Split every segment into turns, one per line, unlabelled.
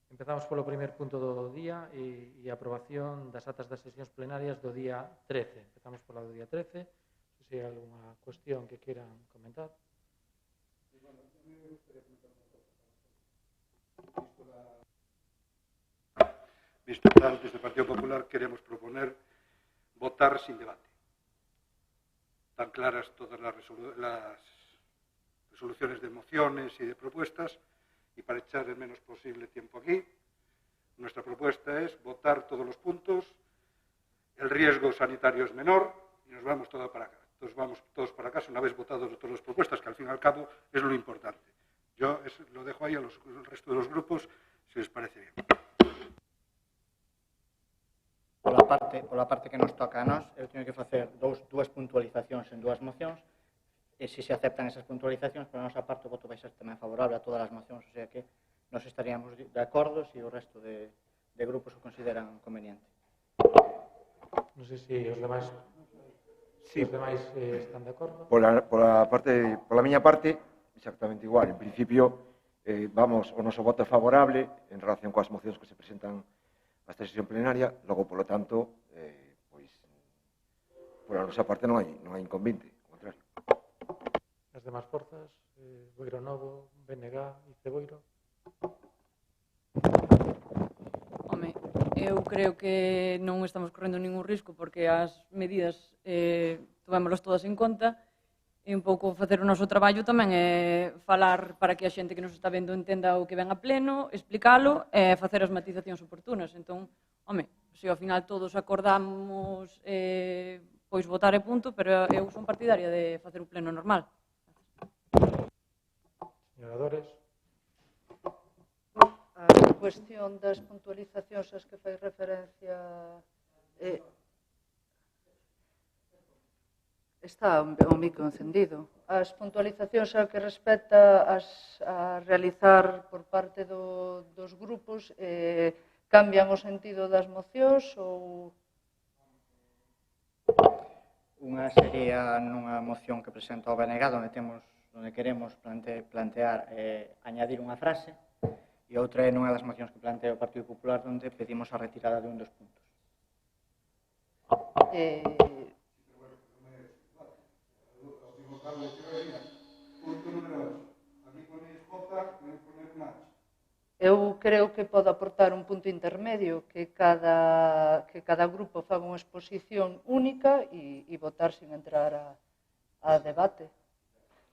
Empezamos polo primer punto do día e a aprobación das atas das sesións plenarias do día 13. Empezamos pola do día 13. Se hai algunha cuestión que queiran comentar.
Visto tal, desde o Partido Popular queremos proponer votar sin debate. Tan claras todas las resoluciones de mociones y de propuestas, y para echar el menos posible tiempo aquí, nuestra propuesta es votar todos los puntos, el riesgo sanitario es menor y nos vamos todos para acá. Entonces vamos todos para casa una vez votados todas las propuestas, que al fin y al cabo es lo importante. Yo lo dejo ahí al resto de los grupos, si les parece bien.
Pola parte que nos toca a nós, eu teño que facer dúas puntualizacións en dúas mocións, e se aceptan esas puntualizacións, por a nosa parte o voto vai ser tamén favorable a todas as mocións, o sea que nos estaríamos de acordo se o resto de grupos o consideran conveniente.
Non sei se os demais están de acordo.
Pola miña parte, exactamente igual. En principio, o noso voto é favorable en relación coas mocións que se presentan a esta sesión plenaria, logo, polo tanto, pola nosa parte non hai inconveniente, ao contrario.
As demás forzas, Boiro Novo, BNG e Ceboiro.
Home, eu creo que non estamos correndo ningún risco porque as medidas tomémolas todas en conta e un pouco facer o noso traballo tamén é falar para que a xente que nos está vendo entenda o que ven a pleno, explicalo e facer as matizacións oportunas. Entón, home, se ao final todos acordamos pois votar e punto, pero eu son partidaria de facer o pleno normal.
Señora Dores.
A cuestión das puntualizacións as que fai referencia está o micro encendido. As puntualizacións ao que respecta a realizar por parte dos grupos cambian o sentido das mocións ou...
Unha sería nunha moción que presenta o BNG, onde queremos plantear añadir unha frase, e outra é nunha das mocións que plantea o Partido Popular, onde pedimos a retirada de un dos puntos.
Eu creo que pode aportar un punto intermedio, que cada grupo faga unha exposición única e votar sin entrar a debate.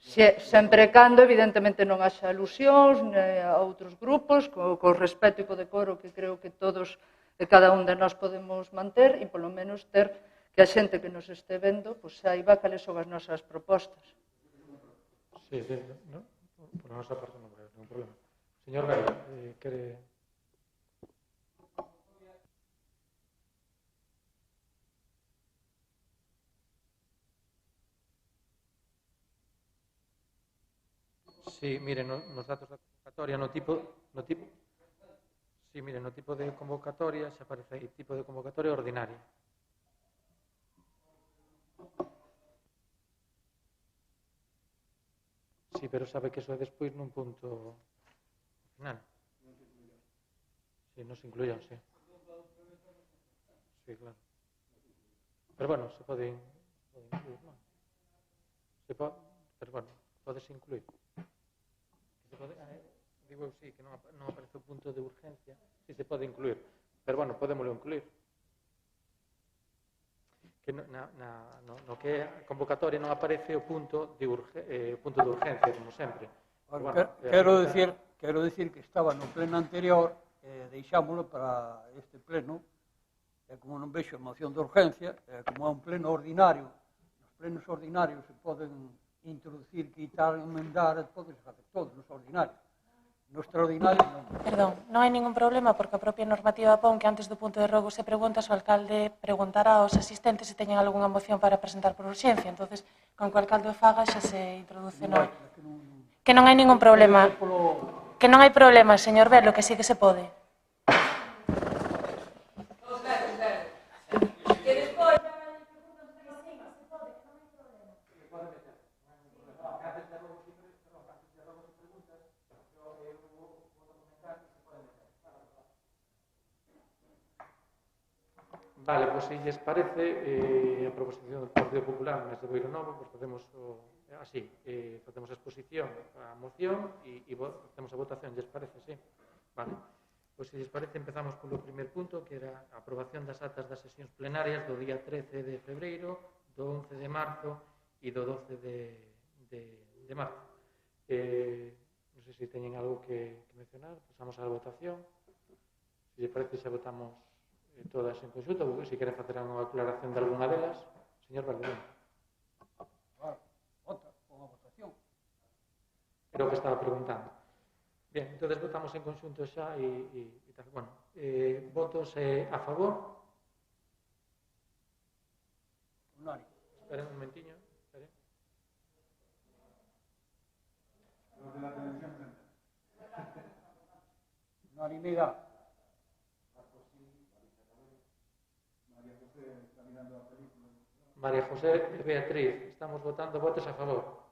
Sempre e cando, evidentemente, non haxa alusións a outros grupos, co respeto e co decoro que creo que todos e cada un de nós podemos manter e, polo menos, ter que a xente que nos este vendo saiba cales son as nosas propostas.
Sí, ¿no? Por a nosa parte non hai ningún problema. Señor Gay, quere... Sí, mire, nos datos da convocatoria, no tipo de convocatoria xa aparece aí, tipo de convocatoria ordinaria. Sí, pero sabe que eso é despois nun punto final. Sí, nos incluían, sí. Sí, claro. Pero bueno, se pode incluir, non? Pero bueno, podese incluir. Digo eu, sí, que non aparece o punto de urgencia, sí se pode incluir. Pero bueno, podémoslo incluir. Que no que a convocatoria non aparece o punto de urgencia, como sempre.
Quero dicir que estaba no pleno anterior, deixámoslo para este pleno, e como non vexo a moción de urgencia, como é un pleno ordinario, nos plenos ordinarios se poden introducir, quitar, emendar, podes facer todo nos ordinarios. No extraordinario non.
Perdón, non hai ningún problema porque a propia normativa pon que antes do punto de rogo se pregunta, o alcalde preguntará aos asistentes se teñen algunha moción para presentar por urxencia. Entonces, con que o alcalde o faga xa se introduce que non hai ningún problema. Que non hai problema, señor Velo, que sí que se pode.
Vale, pois se lles parece, a proposición do Partido Popular mes de Boiro Novo, pois facemos así, facemos a exposición a moción e facemos a votación, lles parece, sí? Vale, pois se lles parece empezamos polo primer punto, que era a aprobación das actas das sesións plenarias do día 13 de febreiro, do 11 de marzo e do 12 de marzo. Non sei se teñen algo que mencionar, pasamos á votación. Se lles parece xa votamos todas en conxunto, ou se queren facer unha aclaración de alguna delas. Señor Valderón.
Vota, con a votación.
Era o que estaba preguntando. Bien, entón votamos en conxunto xa e tal. Bueno, votos a favor.
Unánime.
Esperen un momentiño. Esperen.
Unanimidad.
María José e Beatriz, estamos votando votos a favor.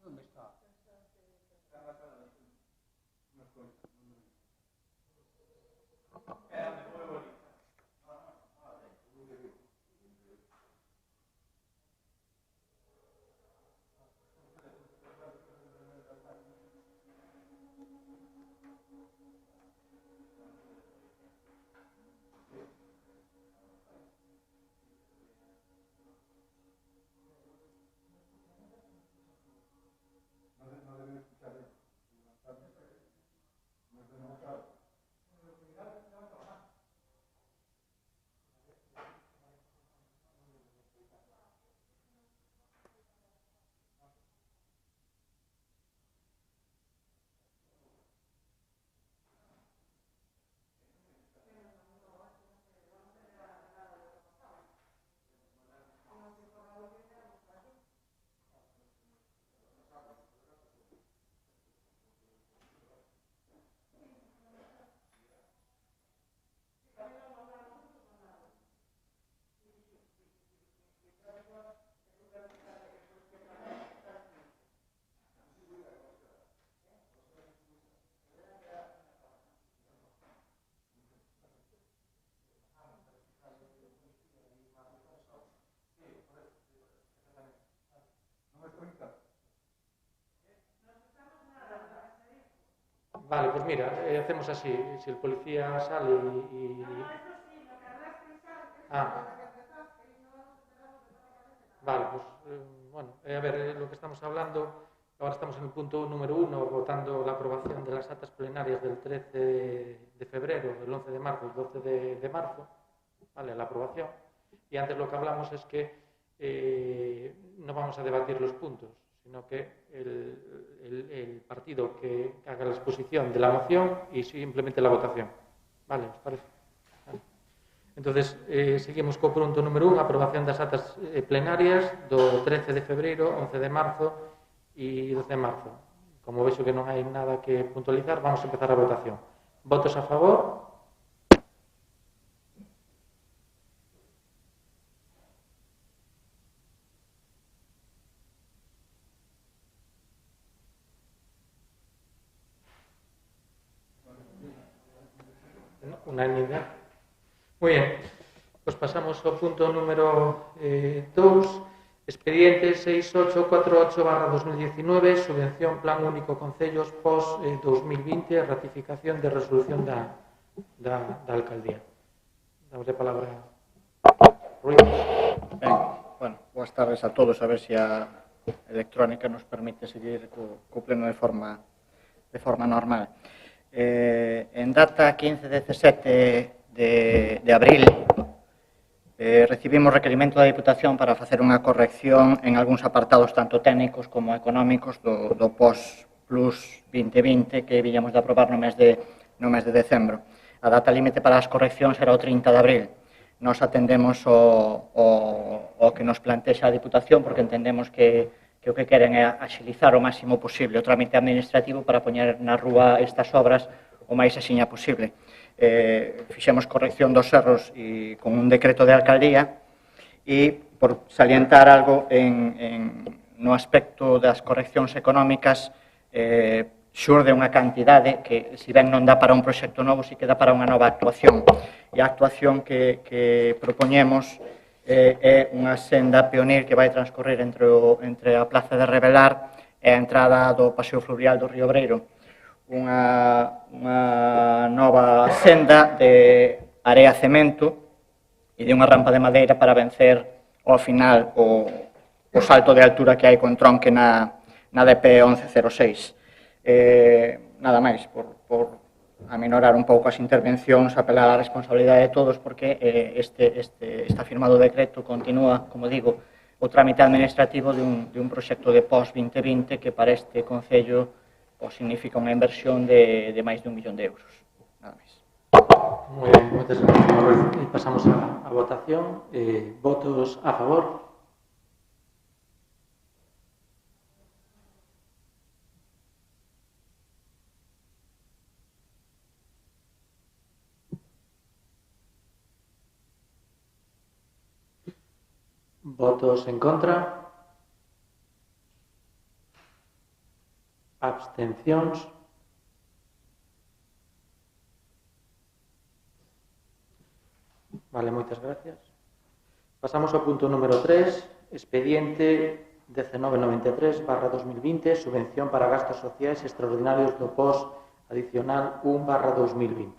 ¿Dónde está?
Vale, pues mira, hacemos así, si el policía sale y... Vale, pues bueno, a ver, lo que estamos hablando, ahora estamos en el punto número 1, votando la aprobación de las actas plenarias del 13 de febrero, del 11 de marzo y 12 de marzo, vale, la aprobación, y antes lo que hablamos es que no vamos a debatir los puntos, sino que el partido que haga la exposición de la moción y simplemente la votación. Vale, ¿os parece? Vale. Entonces, seguimos co punto número 1, aprobación das actas plenarias do 13 de febreiro, 11 de marzo e 12 de marzo. Como vexo que non hai nada que puntualizar, vamos a empezar a votación. Votos a favor? Unanimidad. Muy bien, pues pasamos ao punto número 2, expediente 6848/2019, subvención Plan Único Concellos post-2020, ratificación de resolución da alcaldía. Damos de palabra Ruiz.
Ben, bueno, boas tardes a todos, a ver se a electrónica nos permite seguir co pleno de forma normal. En data 15-17 de abril recibimos requerimento da Diputación para facer unha corrección en algúns apartados tanto técnicos como económicos do POS Plus 2020 que viñamos de aprobar no mes de decembro. A data límite para as correccións era o 30 de abril. Nos atendemos o que nos plantexa a Diputación porque entendemos que o que queren é axilizar o máximo posible o trámite administrativo para poñer na rúa estas obras o máis axiña posible. Fixemos corrección dos erros con un decreto de alcaldía e, por salientar algo, no aspecto das correccións económicas xurde unha cantidade que, se ben non dá para un proxecto novo, si que dá para unha nova actuación. E a actuación que propoñemos é unha senda pionir que vai transcorrer entre a Plaza de Revelar e a entrada do Paseo Fluvial do Río Obreiro. Unha nova senda de area cemento e de unha rampa de madeira para vencer ao final o salto de altura que hai con tronque na DP 1106. Nada máis, por aminorar un pouco as intervencións, apelar á responsabilidade de todos, porque está firmado o decreto, continúa, como digo, o trámite administrativo de un proxecto de pós-2020 que para este Concello significa unha inversión de máis de 1 millón de euros. Nada máis.
Moi ben, moitas gracias, Manuel. Pasamos a votación. Votos a favor? Votos en contra? Abstencións? Vale, moitas gracias. Pasamos ao punto número 3, expediente 1993/2020, subvención para gastos sociais extraordinarios do POS adicional 1/2020.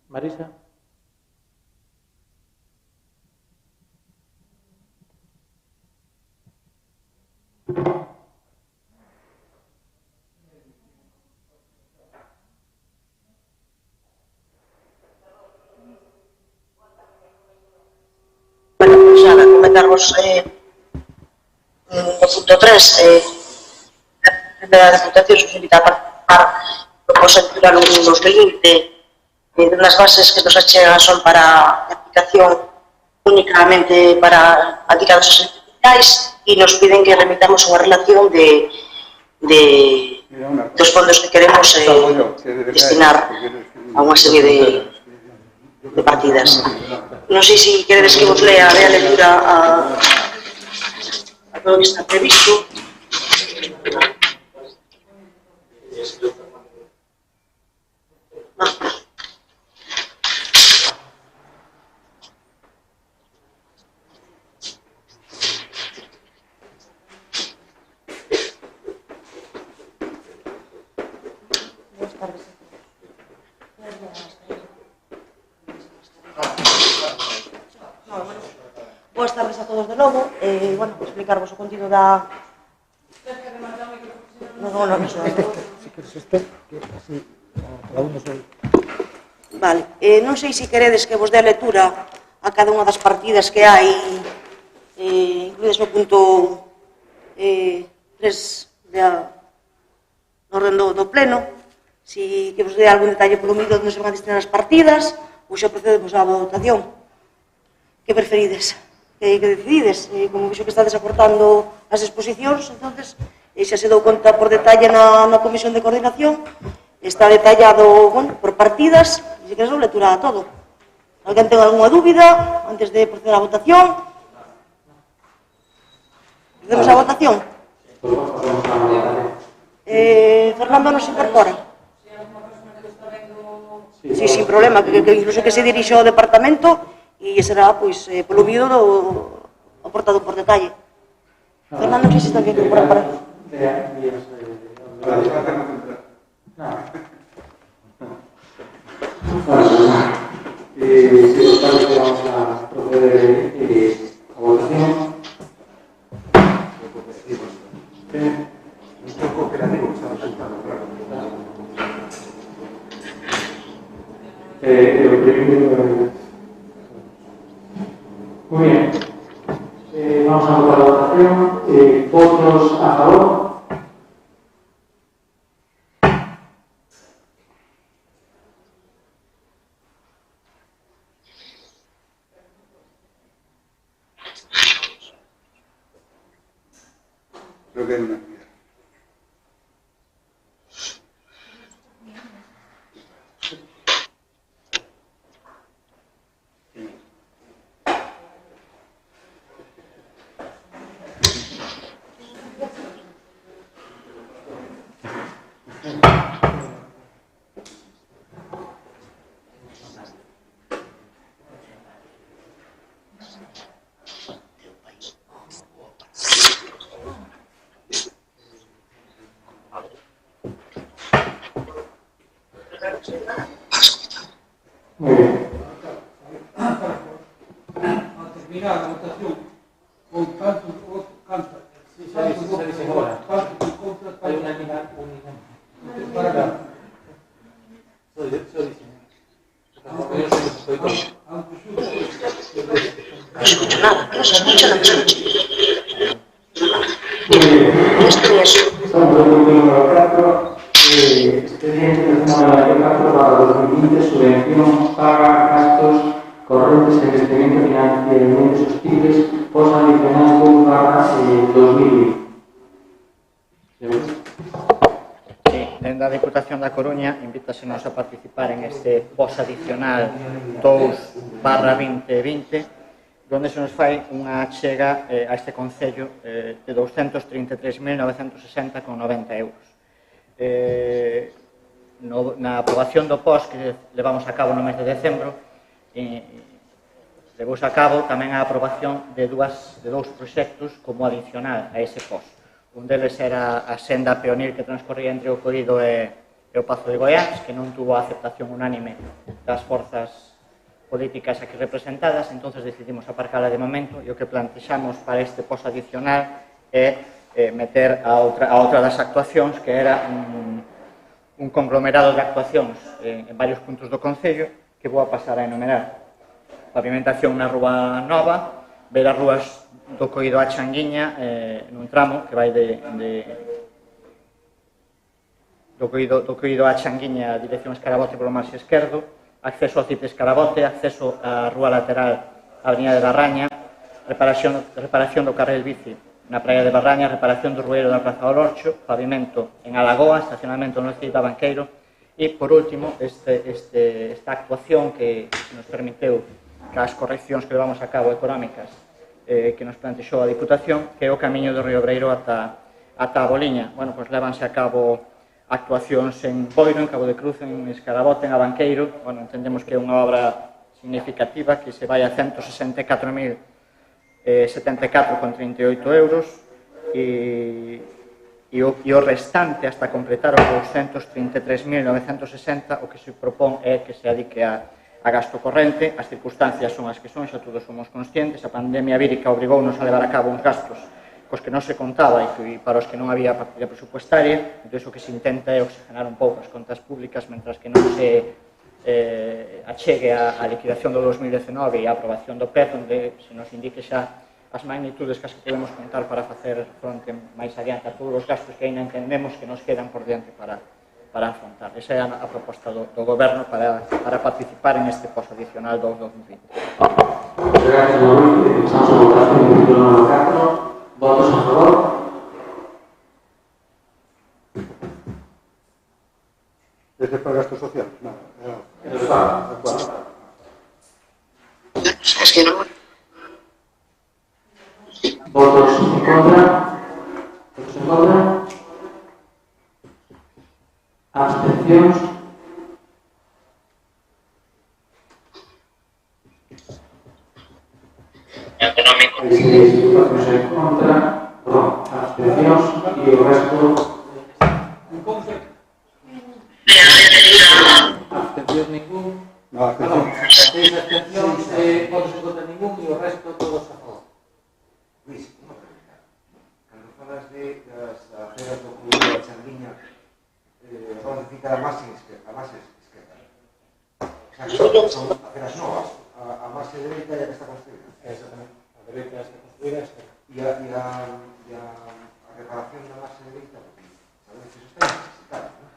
Marisa?
Bueno, pues nada, comentarvos o punto 3, a Deputación nos invita a participar no POS adicional 2020. Unhas bases que nos achegan son para aplicación únicamente para aplicados aos servicios e nos piden que remitamos unha relación dos fondos que queremos destinar a unha serie de partidas. Non sei se queredes que vos lea a lectura a todo o que está previsto. Boas tardes a todos de novo. Bueno, vou explicarvos o contido da... Vale, non sei se queredes que vos dé a lectura a cada unha das partidas que hai incluídas no punto 3 da orden do pleno, si que vos dé algún detalle polo medio onde se van a destinar as partidas, ou xa procedemos á votación. Que preferides? Que decidides? Como vixo que estades acortando as exposicións, entonces xa se dou conta por detalle na Comisión de Coordinación, está detallado, bueno, por partidas, e se queres dou lectura a todo. Alguén ten algunha dúbida antes de proceder á votación? Procedemos á votación? Fernando nos incorpora? Sí, sin problema, que incluso que se dirixa ao departamento e será, pois, polo vídeo aportado por detalle. Fernando, que se está bien incorporar para aquí?
Vamos a proceder a votación. Un poco creativo que está resultando, claro. Muy bien. Vamos a votar la votación. ¿Votos a favor?
Creo que hay una.
Muy bien.
A terminar a votación, con tantos votos, tantos
Hay una unidad. Para nada. Soy
No escucho nada, no se escucha nada. Esto es.
Estamos en el punto número 4, expediente del Senado 4/2020, subvención, paga, gastos corrientes en investimento financiero en medios hostiles, post adicional 2/2020.
Sí, dende a Diputación da Coruña invítasenos a participar en este pos adicional 2/2020, donde se nos fai unha achega a este Concello de 233.960,90 euros. Na aprobación do POS que levamos a cabo no mes de decembro, levouse a cabo tamén a aprobación de dous proxectos como adicional a ese POS. Un deles era a senda peonil que transcorría entre o Coído e o Pazo de Goiáns, que non tuvo a aceptación unánime das forzas políticas aquí representadas, entonces decidimos aparcala de momento, e o que plantexamos para este POS adicional é meter a outra das actuacións, que era un conglomerado de actuacións en varios puntos do Concello, que vou a pasar a enumerar. Pavimentación na Rúa Nova, ver as rúas do Coído a Changuiña, nun tramo que vai do Coído a Changuiña, dirección Escarabote polo marxe esquerdo, acceso ao Cipre Escarabote, acceso á rúa lateral á Avenida de Barraña, reparación do carril bici na Praia de Barraña, reparación do rueiro da Praza do Lorcho, pavimento en Alagoa, estacionamento no Cita Banqueiro, e, por último, esta actuación que nos permitiu que as correccións que levamos a cabo económicas que nos plantexou a Diputación, que é o camiño do Río Obreiro ata a Boliña. Bueno, pois levanse a cabo actuacións en Boiro, en Cabo de Cruz, en Escarabote, en Abanqueiro. Bueno, entendemos que é unha obra significativa que se vai a 164.074,38 euros e o restante hasta completar os 233.960 o que se propón é que se adique a gasto corrente. As circunstancias son as que son, xa todos somos conscientes. A pandemia vírica obrigounos a levar a cabo uns gastos cos que non se contaba e para os que non había partida presupuestaria. Entón, o que se intenta é oxigenar un pouco as contas públicas mentras que non se achegue a liquidación do 2019 e a aprobación do PEC, onde se nos indique xa as magnitudes que as que podemos contar para facer fronte máis adiante a todos os gastos que ainda entendemos que nos quedan por diante para afrontar. Esa é a proposta do Goberno para participar en este POS adicional do 2020.
Gracias, Manuel. Estamos a votación do título número 4. Votos a favor.
Desde para gastos sociales, nada.
Es que no.
Votos en contra. Votos en contra. Abstencións. Votos en contra. Abstencións e o resto. Abstencións ningún.
No, abstención.
Abstencións, votos en contra ningún e o resto todos a favor.
Luis, unha pregunta. Cando falas das aceras do Coído da Changuiña, vamos a decir que a marxe esquerda. O sea, que son aceras novas. A marxe dereita é a que está construída.
Exactamente. A dereita está construída, a esquerda.
E a reparación da marxe dereita, sabes que eso está necesitado, non?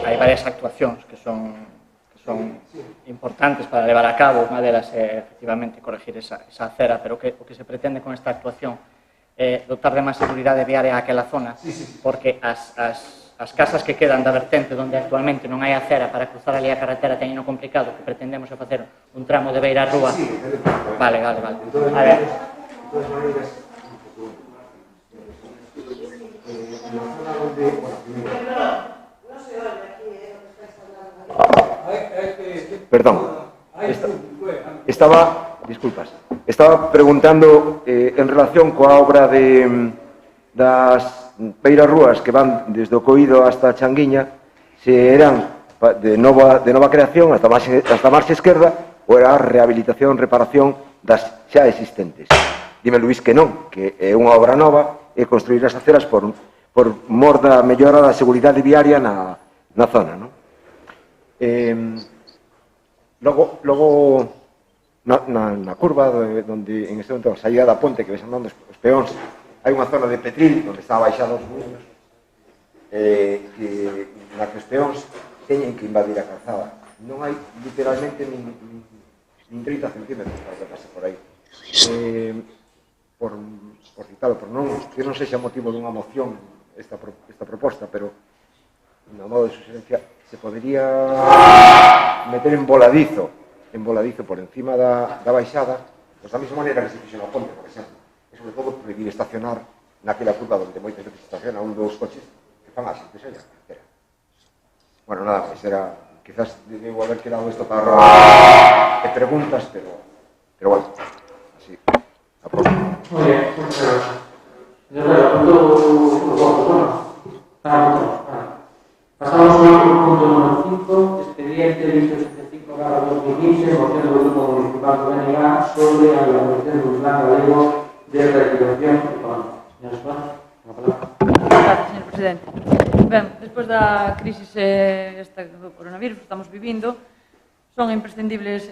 Hai varias actuacións que son importantes para levar a cabo. Unha delas é, efectivamente, corregir esa acera, pero o que se pretende con esta actuación é dotar de máis seguridade viaria àquela zona, porque as casas que quedan da vertente onde actualmente non hai acera para cruzar ali a carretera teñen o complicado, que pretendemos é facer un tramo de beira a rúa. Vale. A ver.
De todas maneiras, na zona onde, primero, perdón, estaba preguntando en relación coa obra das beirarrúas que van desde o Coído hasta Changuiña, eran de nova creación hasta marcha esquerda ou era a rehabilitación, reparación das xa existentes. Dime, Luís, que non, que é unha obra nova e construir as aceras por mor da mellora da seguridade viaria na zona, non? Logo na curva onde en este momento a saída da ponte que ves andando os peóns, hai unha zona de petril onde está baixado os muros na que os peóns teñen que invadir a calzada. Non hai literalmente nin 30 centímetros para que pase por aí. Por citalo, que non sexa motivo dunha moción esta proposta, pero no modo de sugerencia se podería meter en voladizo por encima da baixada, pues da mesma maneira que se fixo na ponte, por exemplo, e sobre todo prohibir estacionar naquela curva onde moitas veces estaciona un dos coches que fan a xente xa. Bueno, nada máis, era quizás debo haber quedado isto para de preguntas, pero bueno, así, a próxima.
Muy bien, muchas gracias. Punto pasamos al punto número 5, expediente 1875/2015, moción del Grupo Municipal de BNG sobre la elaboración de un plan galego de reactivación económica. Señora Espada, la palabra.
Gracias, señor presidente. Ben, despois da crisis do coronavirus que estamos vivindo, son imprescindibles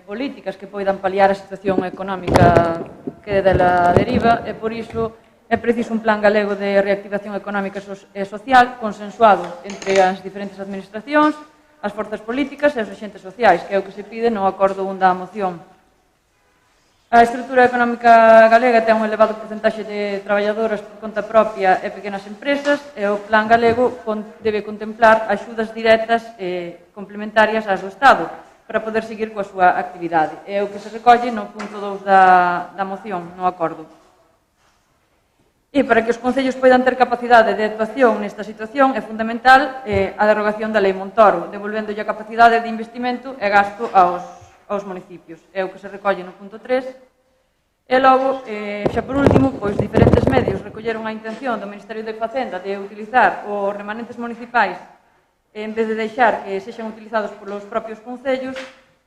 políticas que poidan paliar a situación económica que dela deriva e por iso é preciso un plan galego de reactivación económica e social consensuado entre as diferentes administracións, as forzas políticas e os axentes sociais, que é o que se pide no acordo 1 da moción. A estrutura económica galega ten un elevado porcentaxe de traballadoras por conta propia e pequenas empresas e o plan galego debe contemplar axudas directas e complementarias ás do Estado para poder seguir coa súa actividade. É o que se recolle no punto 2 da moción, no acordo. E para que os concellos poidan ter capacidade de actuación nesta situación é fundamental a derogación da Lei Montoro, devolvéndolle a capacidade de investimento e gasto aos municipios. É o que se recolle no punto 3. E logo, xa por último, pois diferentes medios recolleron a intención do Ministerio de Facenda de utilizar os remanentes municipais en vez de deixar que sexan utilizados polos propios concellos,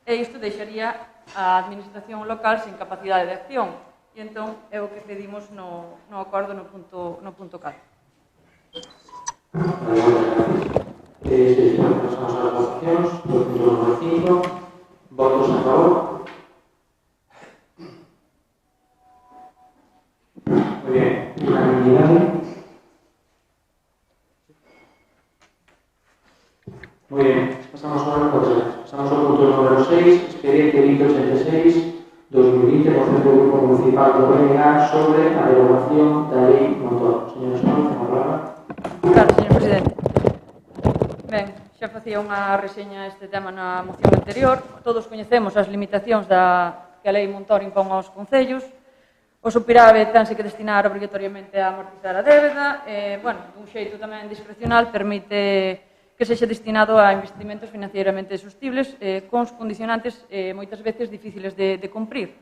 e isto deixaría a administración local sen capacidade de acción. E entón é o que pedimos no acordo no punto 4.
Pasamos a las votacións. Punto número 5. Votos a favor. Muy bien. Unanimidade. Muy bien. Pasamos ao punto número 6. Expediente 2086. 2020, moción do Grupo Municipal do BNG sobre a derogación da Lei Montoro. Señor Espada, ten a palabra.
Claro, señor presidente. Ben, xa facía unha reseña este tema na moción anterior. Todos coñecemos as limitacións que a Lei Montoro impón aos concellos. O superávit tense que destinar obrigatoriamente a amortizar a débeda. Dun xeito tamén discrecional permite que sexa destinado a investimentos financieramente sostibles cons condicionantes moitas veces difíciles de cumprir.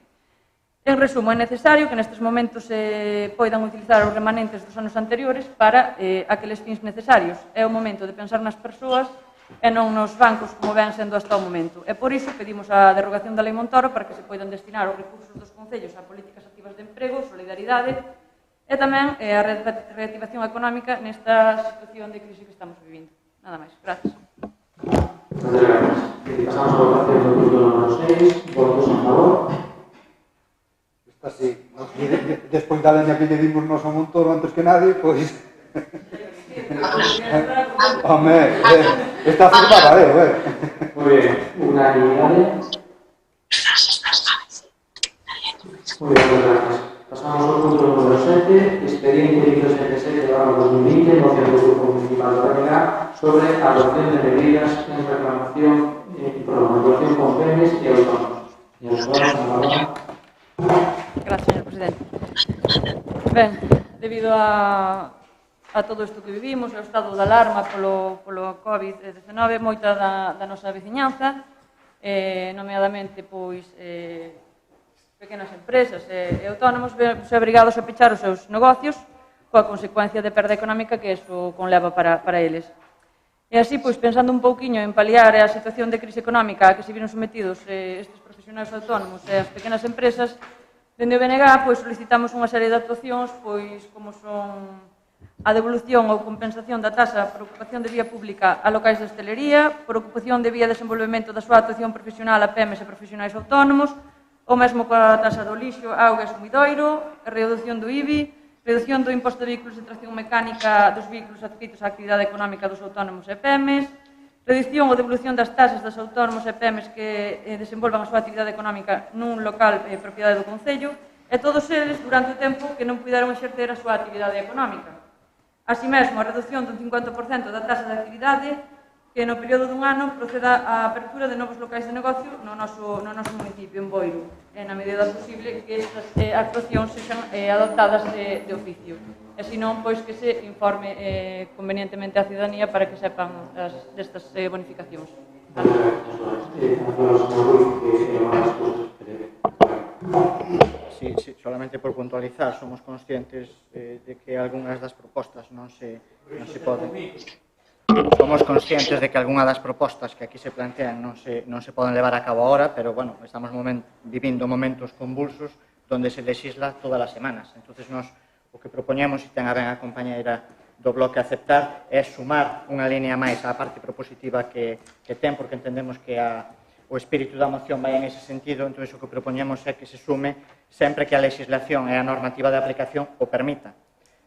En resumo, é necesario que nestes momentos se poidan utilizar os remanentes dos anos anteriores para aqueles fins necesarios. É o momento de pensar nas persoas e non nos bancos como ven sendo hasta o momento. E por iso pedimos a derogación da Lei Montoro para que se poidan destinar os recursos dos concellos a políticas activas de emprego, solidaridade e tamén a reactivación económica nesta situación de crise que estamos vivindo. Nada máis. Gracias.
Muchas gracias. Pasamos a votación do punto número 6. Votos a favor.
Está así. Despois da leña que lle dimos nos a Montoro antes que nadie, pois... Home, está firmada,
Muy bien. Unanimidade. Muy bien, muchas gracias. Pasamos ao punto número 7, expediente 2077/2020, moción do Grupo Municipal de BNG sobre a adopción de medidas en reclamación y prolongación con PEMES y autónomos. Señor Espada,
Gracias, señor presidente. Ben, debido a todo isto que vivimos, ao estado de alarma polo COVID-19, moita da nosa veciñanza, nomeadamente, pois, pequenas empresas e autónomos se obrigados a pechar os seus negocios coa consecuencia de perda económica que iso conleva para eles. E así, pois, pensando un pouquiño en paliar a situación de crise económica a que se viron sometidos estes profesionais autónomos e as pequenas empresas, dende o BNG, pois, solicitamos unha serie de actuacións, pois, como son a devolución ou compensación da taxa por ocupación de vía pública a locais de hostelería, por ocupación de vía de desenvolvemento da súa actuación profesional a PEMES e profesionais autónomos, o mesmo coa taxa do lixo, auga e sumidoiro, a reducción do IBI, reducción do imposto de vehículos de tracción mecánica dos vehículos adscritos á actividade económica dos autónomos e PEMES, reducción ou devolución das taxas dos autónomos e PEMES que desenvolvan a súa actividade económica nun local propiedade do Concello, e todos eles durante o tempo que non puderon exercer a súa actividade económica. Así mesmo, a reducción dun 50% da taxa de actividade que no período dun ano proceda a apertura de novos locais de negocio no noso municipio, en Boiro, e na medida posible que estas actuacións sexan adoptadas de oficio. E senón, pois, que se informe convenientemente á ciudadanía para que sepan destas bonificacións.
Sí, solamente por puntualizar, somos conscientes de que algunhas das propostas non se poden. Somos conscientes de que algunha das propostas que aquí se plantean non se poden levar a cabo agora, pero, bueno, estamos vivindo momentos convulsos onde se legisla todas as semanas. Entonces, nós o que propoñemos, e ten a ben a compañeira do bloque a aceptar, é sumar unha línea máis á parte propositiva que ten, porque entendemos que o espírito da moción vai en ese sentido. Entón, o que propoñemos é que se sume sempre que a legislación e a normativa de aplicación o permita.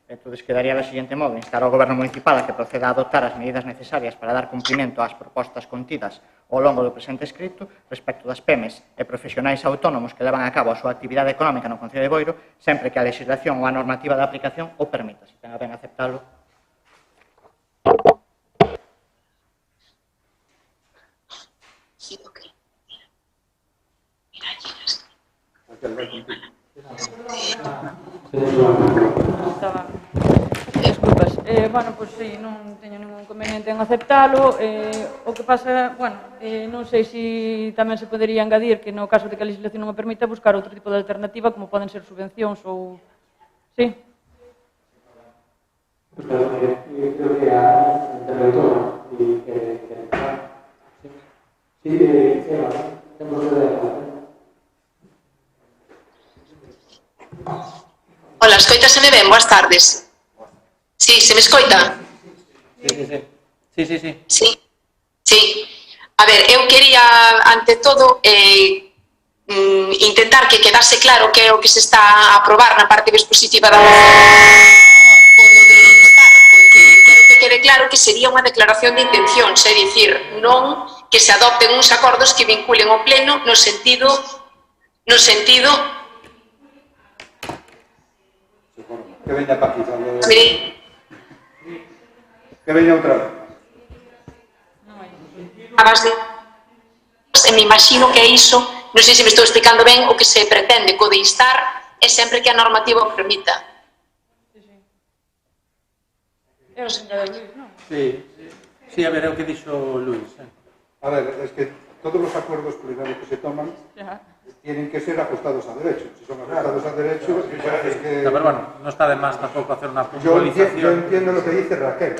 Entón, quedaría do seguinte modo: instar ao Goberno Municipal a que proceda a adoptar as medidas necesarias para dar cumprimento ás propostas contidas ao longo do presente escrito respecto das PEMES e profesionais autónomos que levan a cabo a súa actividade económica no Concello de Boiro, sempre que a legislación ou a normativa de aplicación o permita. Se ten a ben aceptalo.
Sí, ok.
Desculpas. Bueno, pois sí, non teño ningún inconveniente en aceptalo. O que pasa, bueno, non sei se tamén se podería engadir que no caso de que a legislación non o permita buscar outro tipo de alternativa, como poden ser subvencións ou... Sí?
Pues creo que a interventora y que sí, Eva, tenemos que...
Hola, escoitaseme ben? Boas tardes. Sí, se me escoita? Sí. A ver, eu quería, ante todo, intentar que quedase claro que é o que se está a aprobar na parte dispositiva da porque quero que quede claro que sería unha declaración de intencións, é dicir, non que se adopten uns acordos que vinculen o pleno no sentido
que veña para aquí, que veña outra vez.
Me imagino que é iso, non sei se me estou explicando ben, o que se pretende co de instar é sempre que a normativa o permita.
Sí, a ver, é o que dixo Luis.
A ver, es que todos los acuerdos plenarios que se toman tienen que ser ajustados a derecho. Si son ajustados a derecho, es que...
Pero bueno, no está de más tampoco hacer una puntualización.
Yo entiendo lo que dice Raquel,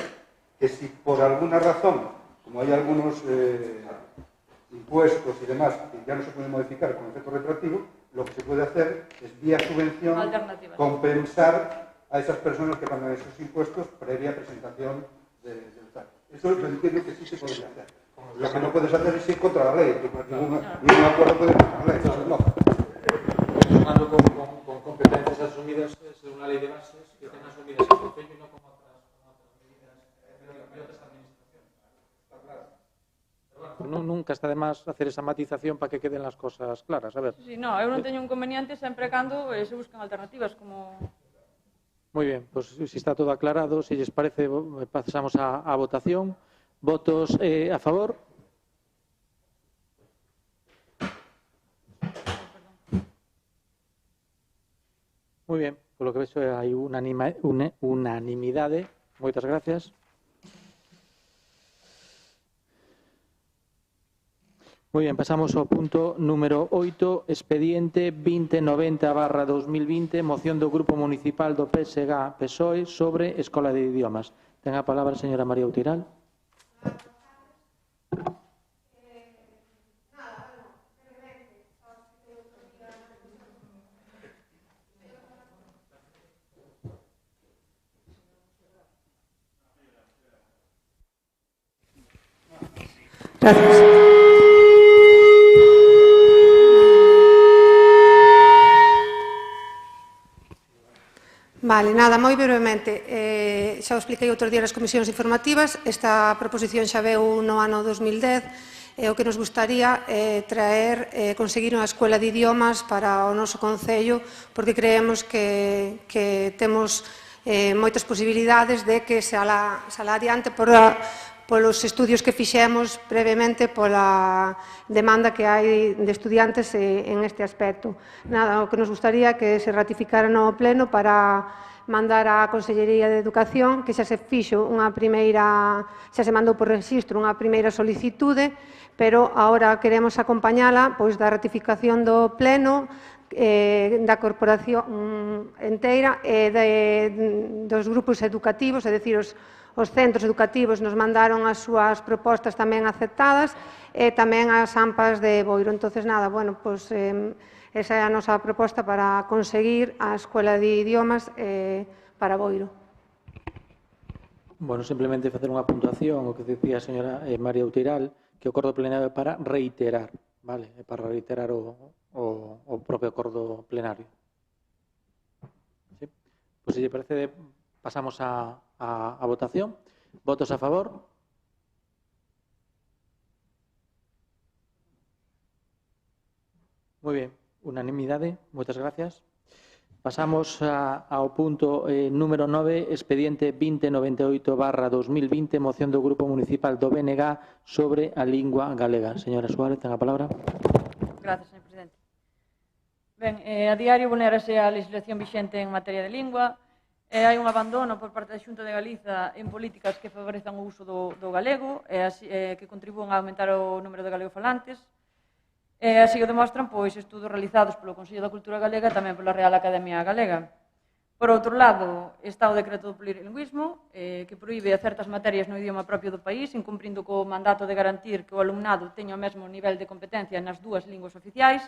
que si por alguna razón, como hay algunos impuestos y demás que ya no se pueden modificar con efecto retroactivo, lo que se puede hacer es vía subvención compensar a esas personas que pagan esos impuestos previa presentación del TAC. Eso lo entiendo que sí se podría hacer. Lo que no puedes hacer es ir contra la ley, porque ningún acuerdo puede ir contra la ley, eso no.
Tomando con competencias asumidas según la ley de bases, que tengan asumidas el Concello y no como otras medidas de otras administraciones. Está claro. Pero bueno, nunca está de más hacer esa matización para que queden las cosas claras. A ver.
Sí, no, eu non teño inconveniente sempre cando se buscan alternativas como...
Muy bien, pues si está todo aclarado, si les parece, pasamos a votación. ¿Votos a favor? Muy bien, por lo que vexo hai unanimidade. Moitas gracias. Muy bien, pasamos ao punto número 8, expediente 2090/2020, moción do Grupo Municipal do PSG-PSOE sobre Escola de Idiomas. Ten a palabra a señora María Utiral.
Gracias. Vale, nada, moi brevemente. Xa o expliquei outro día nas comisións informativas. Esta proposición xa veu no ano 2010. O que nos gustaría é conseguir unha escola de idiomas para o noso concello, porque creemos que temos moitas posibilidades de que se alá adiante polos estudios que fixemos previamente pola demanda que hai de estudiantes en este aspecto. Nada, o que nos gustaría que se ratificara no pleno para mandar á Consellería de Educación que xa se fixo xa se mandou por rexistro unha primeira solicitude, pero agora queremos acompañala pois da ratificación do pleno, da corporación inteira e dos grupos educativos, é dicir, os centros educativos nos mandaron as súas propostas tamén aceptadas e tamén as AMPAs de Boiro. Entonces, nada, bueno, pois esa é a nosa proposta para conseguir a Escola de Idiomas para Boiro.
Bueno, simplemente facer unha puntuación, o que dicía a señora María Utiral, que o acordo plenario é para reiterar, vale? É para reiterar o propio acordo plenario. ¿Sí? Pois, se lle parece, pasamos a votación. Votos a favor. Moi ben, unanimidade. Moitas gracias. Pasamos ao punto número 9, expediente 2098/2020, moción do Grupo Municipal do BNG sobre a lingua galega. Señora Suárez, ten a palabra.
Gracias, señor presidente. Ben, a diario vulnerase a legislación vixente en materia de lingua. Hai un abandono por parte da Xunta de Galiza en políticas que favorecen o uso do galego e que contribúen a aumentar o número de galegofalantes. Así o demostran estudos realizados polo Consello da Cultura Galega e tamén pola Real Academia Galega. Por outro lado, está o decreto do plurilingüismo, que proíbe certas materias no idioma propio do país, incumprindo co mandato de garantir que o alumnado teña o mesmo nivel de competencia nas dúas linguas oficiais.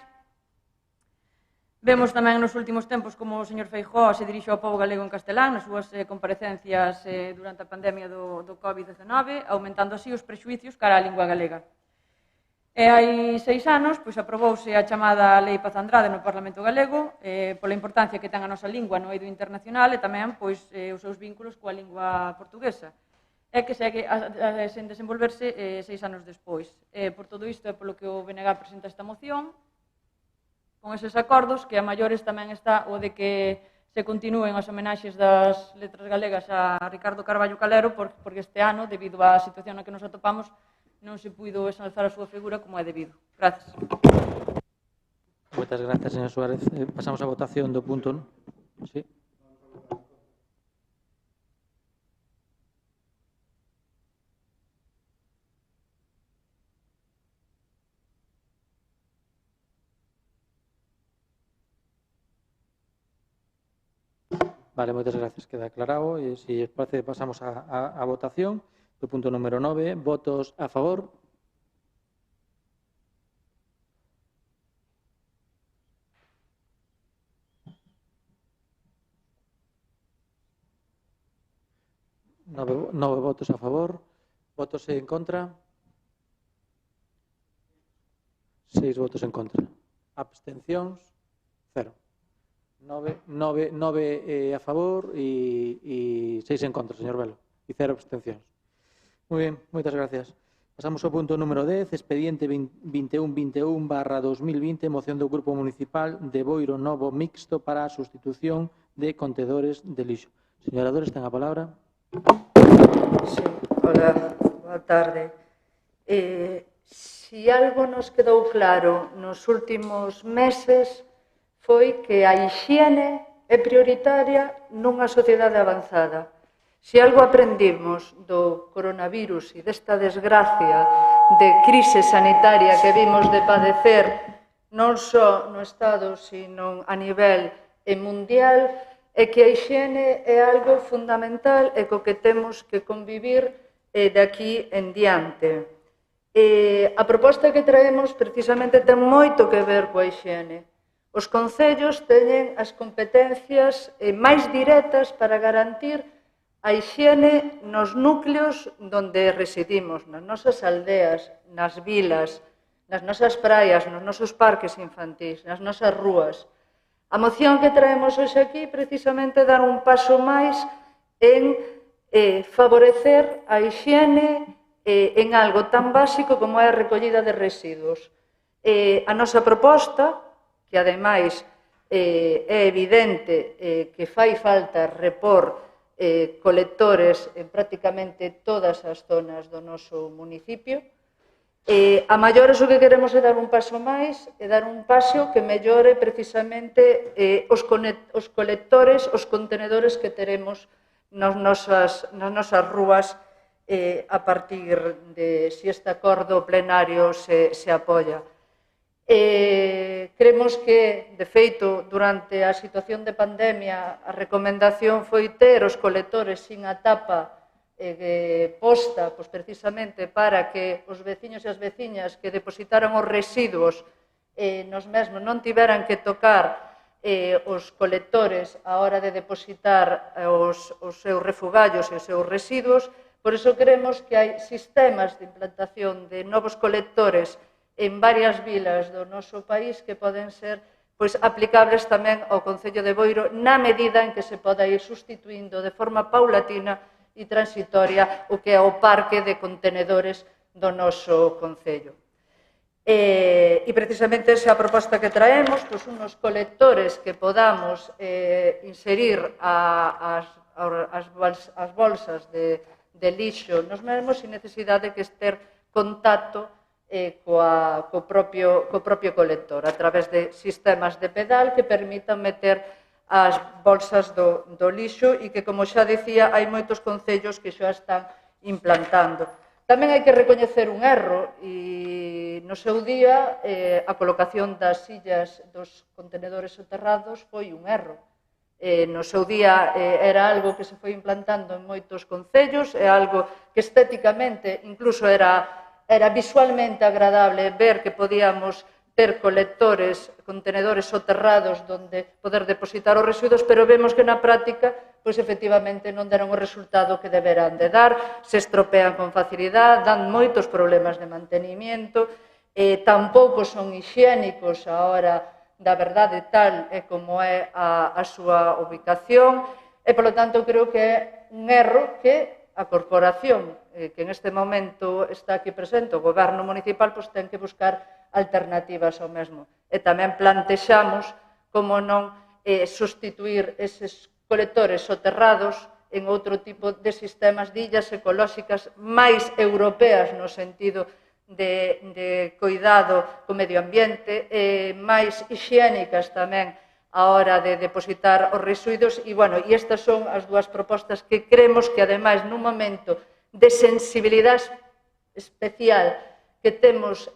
Vemos tamén nos últimos tempos como o señor Feijóo se dirixe ao pobo galego en castelán nas súas comparecencias durante a pandemia do COVID-19, aumentando así os prexuicios cara á lingua galega. E hai 6 anos aprobouse a chamada Lei Paz Andrade no Parlamento Galego pola importancia que ten a nosa lingua no eido internacional e tamén os seus vínculos coa lingua portuguesa e que segue sen desenvolverse 6 anos despois. Por todo isto é polo que o BNG presenta esta moción con eses acordos, que a maiores tamén está o de que se continúen as homenaxes das letras galegas a Ricardo Carballo Calero, porque este ano, debido á situación na que nos atopamos, non se puido exalzar a súa figura como é debido. Gracias.
Moitas gracias, señor Suárez. Pasamos a votación do punto. Sí. Vale, moitas gracias. Queda aclarado. E, se os parece, pasamos a votación do punto número 9. Votos a favor. Nove votos a favor. Votos en contra. 6 votos en contra. Abstencións, 0. 9 a favor e 6 en contra, señor Velo. E 0 abstencións. Moi ben, moitas gracias. Pasamos ao punto número 10, expediente 2121/2020, moción do Grupo Municipal de Boiro Novo Mixto para a sustitución de contedores de lixo. Señora Dores, ten a palabra.
Sí, hola, boa tarde. Si algo nos quedou claro nos últimos meses foi que a hixiene é prioritaria nunha sociedade avanzada. Si algo aprendimos do coronavirus e desta desgracia de crise sanitaria que vimos de padecer non só no Estado, sino a nivel mundial, é que a hixiene é algo fundamental e co que temos que convivir de aquí en diante. A proposta que traemos precisamente ten moito que ver coa hixiene. Os concellos teñen as competencias máis directas para garantir a hixiene nos núcleos onde residimos, nas nosas aldeas, nas vilas, nas nosas praias, nos nosos parques infantís, nas nosas rúas. A moción que traemos hoxe aquí precisamente dar un paso máis en favorecer a hixiene en algo tan básico como é a recollida de residuos. A nosa proposta, que ademais é evidente que fai falta repor colectores en prácticamente todas as zonas do noso municipio, a maiores o que queremos é dar un paso máis, é dar un paso que mellore precisamente os colectores, os contenedores que teremos nas nosas rúas a partir de si este acordo plenario se apoia. Cremos que, de feito, durante a situación de pandemia, a recomendación foi ter os colectores sin a tapa posta, precisamente para que os veciños e as veciñas que depositaran os residuos nos mesmos non tiveran que tocar os colectores a hora de depositar os seus refugallos e os seus residuos. Por iso creemos que hai sistemas de implantación de novos colectores en varias vilas do noso país que poden ser aplicables tamén ao Concello de Boiro na medida en que se poda ir sustituindo de forma paulatina e transitoria o que é o parque de contenedores do noso Concello. E precisamente esa proposta que traemos, unos colectores que podamos inserir as bolsas de lixo nos mesmos sin necesidade de ter contacto co propio colector a través de sistemas de pedal que permitan meter as bolsas do lixo e que, como xa dicía, hai moitos concellos que xa están implantando. Tamén hai que recoñecer un erro e no seu día a colocación das sillas dos contenedores soterrados foi un erro. No seu día era algo que se foi implantando en moitos concellos, é algo que estéticamente, incluso era visualmente agradable ver que podíamos ter colectores, contenedores soterrados onde poder depositar os residuos, pero vemos que na práctica, efectivamente non deron o resultado que deberán de dar, se estropean con facilidade, dan moitos problemas de mantenimiento, tampouco son hixiénicos a hora da verdade tal e como é a súa ubicación e, polo tanto, creo que é un erro que a corporación que en este momento está aquí presente, o goberno municipal, ten que buscar alternativas ao mesmo. E tamén plantexamos como non sustituir eses colectores soterrados en outro tipo de sistemas de illas ecolóxicas máis europeas no sentido de cuidado co medio ambiente, máis hixiénicas tamén a hora de depositar os residuos e estas son as dúas propostas que creemos que ademais nun momento de sensibilidade especial que temos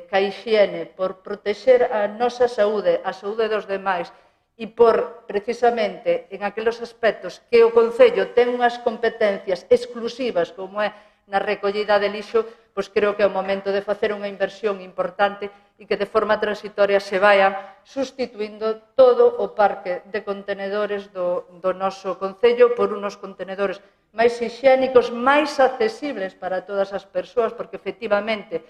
ca hixiene por protexer a nosa saúde, a saúde dos demais e por, precisamente, en aqueles aspectos que o Concello ten unhas competencias exclusivas como é na recollida de lixo, creo que é o momento de facer unha inversión importante e que de forma transitoria se vayan sustituindo todo o parque de contenedores do noso Concello por unos contenedores máis hixiénicos, máis accesibles para todas as persoas, porque efectivamente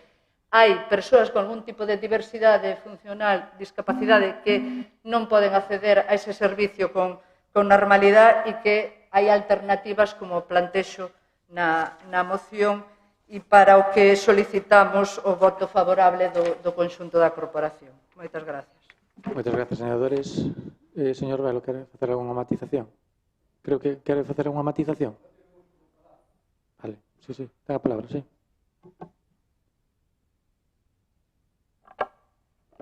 hai persoas con algún tipo de diversidade funcional, discapacidade, que non poden acceder a ese servicio con normalidade e que hai alternativas como plantexo na moción e para o que solicitamos o voto favorable do conxunto da corporación. Moitas gracias.
Moitas gracias, senadores. Señor Velo, quere facer algunha matización? Creo que quere facer unha matización. Vale, sí, ten a palabra, sí.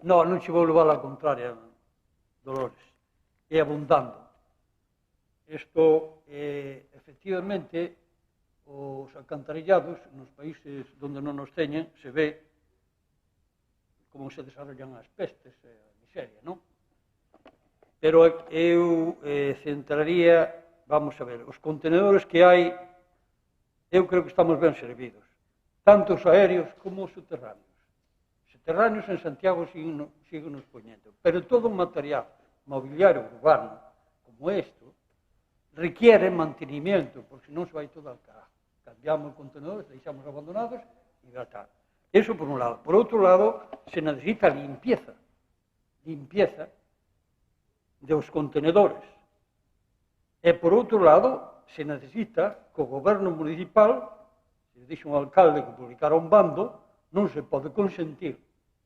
Non che vou levar a contraria, Dolores. É abundando. Isto, efectivamente, os alcantarillados nos países onde non nos teñen se ve como se desarrollan as pestes e a miseria, non? Pero eu centraría, vamos a ver, os contenedores que hai eu creo que estamos ben servidos, tanto os aéreos como os subterráneos. Os subterráneos en Santiago siguen nos poñendo, pero todo o material mobiliario urbano, como isto, requiere mantenimiento, porque senón se vai todo al carajo. Cambiamos contenedores, deixamos abandonados e ya está. Eso por un lado. Por outro lado, se necesita limpieza dos contenedores. E por outro lado, se necesita que o goberno municipal, se dixo un alcalde que publicara un bando, non se pode consentir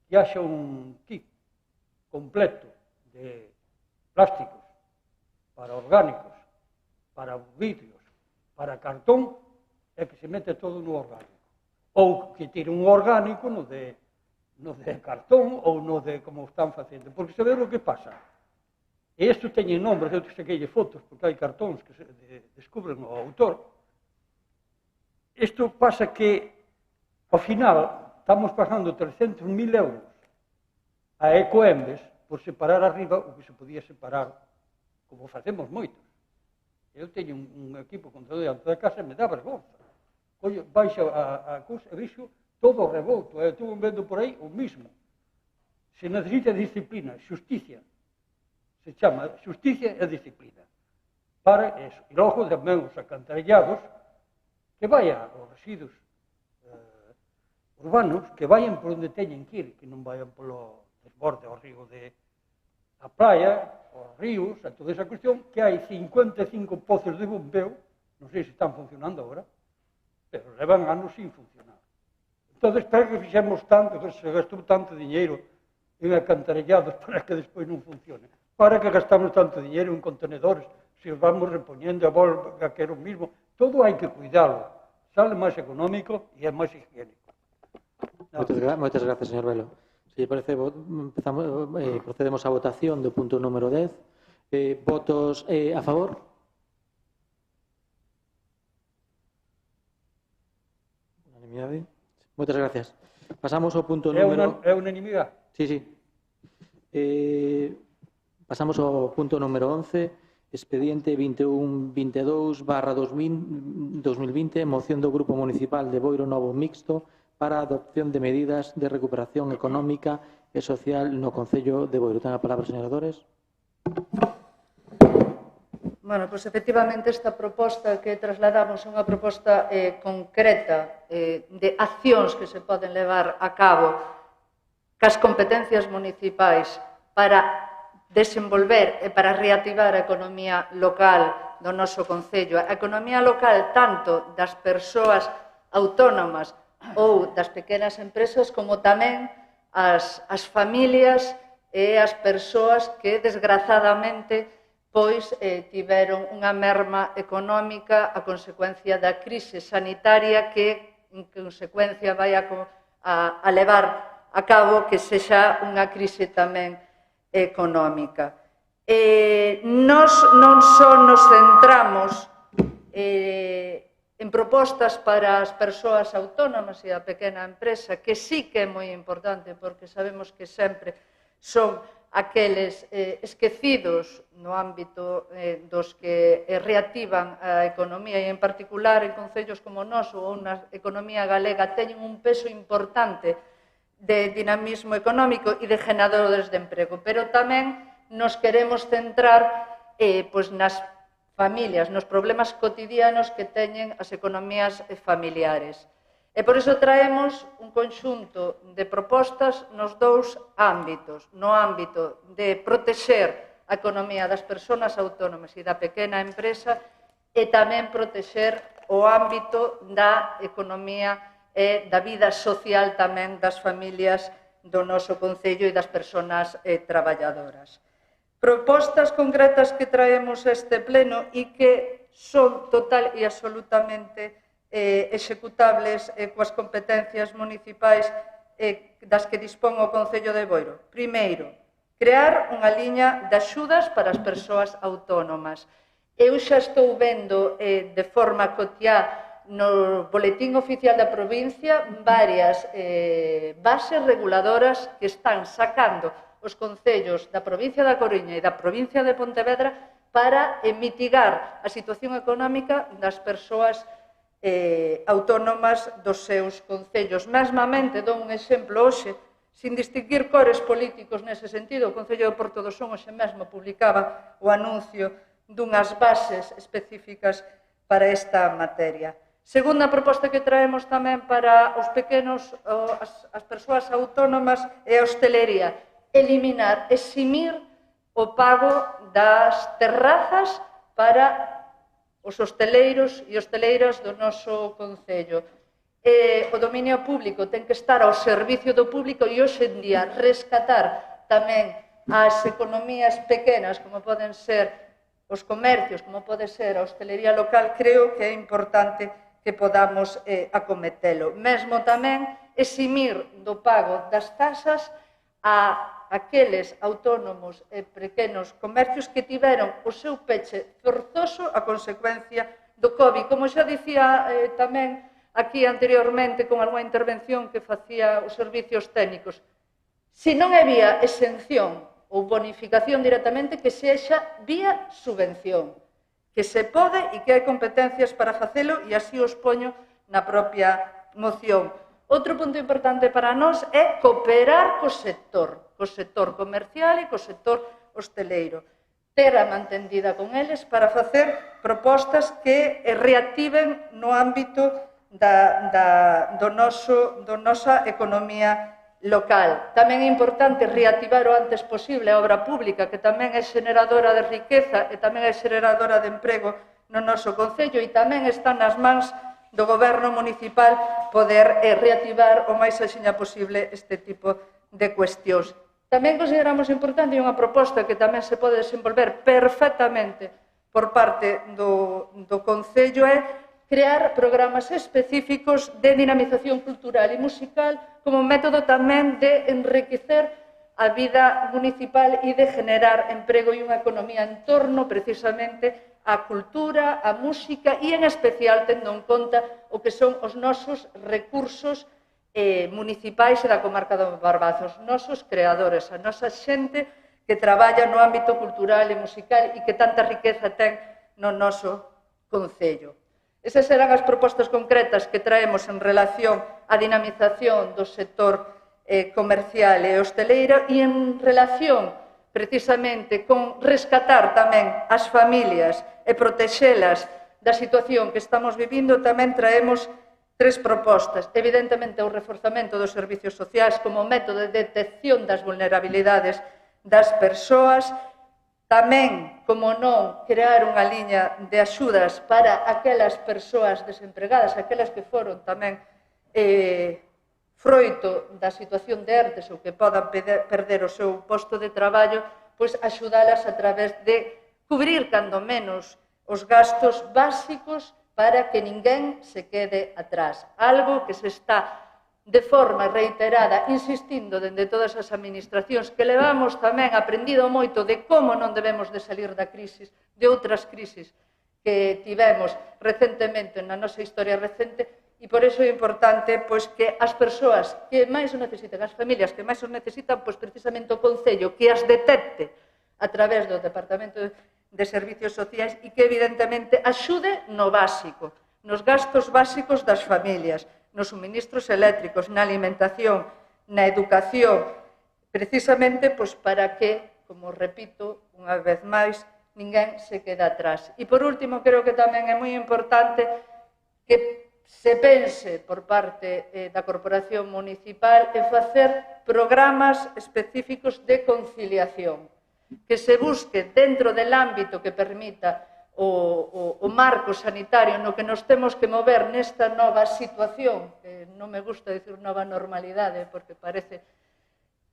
que haxa un kit completo de plásticos para orgánicos, para vidrios, para cartón, e que se mete todo no orgánico. Ou que tire un orgánico no de cartón ou no de como están facendo. Porque se ve o que pasa. E isto teñe nombres, eu saqueille fotos, porque hai cartóns que descubren o autor. Isto pasa que, ao final, estamos pagando 300.000 euros a Ecoembes por separar arriba o que se podía separar, como facemos moitos. Eu teño un equipo contra diante da casa e me dá vergonza. Ollo, baixa a cousa e vixo todo revolto. Estuve vendo por aí o mismo. Se necesita disciplina, xusticia. Se chama xusticia e disciplina. Para eso. E logo tamén os acantarellados que vayan os residuos urbanos, que vayan por onde teñen que ir, que non vayan polo desborde ao río de a praia, aos ríos, a toda esa cuestión, que hai 55 pozos de bombeo, non sei se están funcionando agora, pero levan anos sin funcionar. Entón, para que fixemos tanto, que se gastou tanto dinheiro en acantarellados para que despois non funcione? Para que gastamos tanto dinheiro en contenedores, se os vamos repoñendo a volta que era o mismo? Todo hai que cuidalo. Sale máis económico e é máis higiénico.
Moitas gracias, señor Velo. Se parece, procedemos á votación do punto número 10. Votos a favor? Unanimidade. Moitas gracias. Pasamos ao punto número...
É unanimidade?
Sí. Pasamos ao punto número 11, expediente 2122/2020, moción do Grupo Municipal de Boiro Novo Mixto para a adopción de medidas de recuperación económica e social no Concello de Boiro. Ten a palabra, señora Dores.
Bueno, pois efectivamente esta proposta que trasladamos é unha proposta concreta de accións que se poden levar a cabo cas competencias municipais para desenvolver e para reactivar a economía local do noso Concello. A economía local tanto das persoas autónomas ou das pequenas empresas como tamén as familias e as persoas que desgrazadamente pois tiveron unha merma económica a consecuencia da crise sanitaria que, en consecuencia, vai a levar a cabo que sexa unha crise tamén económica. Nos non só nos centramos en propostas para as persoas autónomas e a pequena empresa, que sí que é moi importante, porque sabemos que sempre son aqueles esquecidos no ámbito dos que reactivan a economía e, en particular, en concellos como o noso ou na economía galega teñen un peso importante de dinamismo económico e de generadores de emprego, pero tamén nos queremos centrar nas familias, nos problemas cotidianos que teñen as economías familiares. E por iso traemos un conxunto de propostas nos dous ámbitos. No ámbito de protexer a economía das persoas autónomas e da pequena empresa e tamén protexer o ámbito da economía e da vida social tamén das familias do noso Concello e das persoas traballadoras. Propostas concretas que traemos a este pleno e que son total e absolutamente executables coas competencias municipais das que dispón o Concello de Boiro. Primeiro, crear unha liña de axudas para as persoas autónomas. Eu xa estou vendo de forma cotiá no boletín oficial da provincia varias bases reguladoras que están sacando os concellos da provincia da Coruña e da provincia de Pontevedra para mitigar a situación económica das persoas autónomas dos seus concellos. Mesmamente, dou un exemplo hoxe, sin distinguir cores políticos nese sentido, o Concello de Porto do Son hoxe mesmo publicaba o anuncio dunhas bases específicas para esta materia. Segunda proposta que traemos tamén para os pequenos, as persoas autónomas é a hostelería. Eliminar, eximir o pago das terrazas para os hosteleiros e hosteleiras do noso concello. O dominio público ten que estar ao servicio do público e hoxe en día rescatar tamén as economías pequenas, como poden ser os comercios, como pode ser a hostelería local, creo que é importante que podamos acometelo. Mesmo tamén eximir do pago das tasas a aqueles autónomos e pequenos comercios que tiveron o seu peche forzoso a consecuencia do COVID. Como xa dicía tamén aquí anteriormente con algunha intervención que facía os servicios técnicos, se non había exención ou bonificación directamente, que sexa vía subvención, que se pode e que hai competencias para facelo e así os poño na propia moción. Outro punto importante para nós é cooperar co sector comercial e co sector hosteleiro. Ter a mantendida con eles para facer propostas que reactiven no ámbito da nosa economía local. Tamén é importante reactivar o antes posible a obra pública, que tamén é xeneradora de riqueza e tamén é xeneradora de emprego no noso concello, e tamén está nas mans do goberno municipal poder reactivar o máis axiña posible este tipo de cuestións. Tamén consideramos importante unha proposta que tamén se pode desenvolver perfectamente por parte do concello é crear programas específicos de dinamización cultural e musical como método tamén de enriquecer a vida municipal e de generar emprego e unha economía en torno precisamente á cultura, á música e en especial tendo en conta o que son os nosos recursos municipais e da comarca do Barbazo, os nosos creadores, a nosa xente que traballa no ámbito cultural e musical e que tanta riqueza ten no noso concello. Esas serán as propostas concretas que traemos en relación á dinamización do sector comercial e hosteleiro e en relación precisamente con rescatar tamén as familias e protexelas da situación que estamos vivindo. Tamén traemos 3 propostas. Evidentemente, o reforzamento dos servicios sociais como método de detección das vulnerabilidades das persoas. Tamén, como non, crear unha liña de axudas para aquelas persoas desempregadas, aquelas que foron tamén froito da situación de ERTES ou que podan perder o seu posto de traballo, pois axudalas a través de cubrir cando menos os gastos básicos para que ninguén se quede atrás. Algo que se está de forma reiterada, insistindo dende todas as administracións, que levamos tamén aprendido moito de como non debemos de salir da crisis, de outras crisis que tivemos recentemente na nosa historia recente, e por iso é importante pois, que as persoas que máis o necesitan, as familias que máis o necesitan, pois, precisamente o Concello que as detecte a través do Departamento de Servicios Sociais e que evidentemente axude no básico, nos gastos básicos das familias, nos suministros eléctricos, na alimentación, na educación, precisamente pois, para que, como repito unha vez máis, ninguén se quede atrás. E por último, creo que tamén é moi importante que se pense por parte da Corporación Municipal en facer programas específicos de conciliación, que se busque dentro del ámbito que permita o marco sanitario no que nos temos que mover nesta nova situación, que non me gusta dicir nova normalidade, porque parece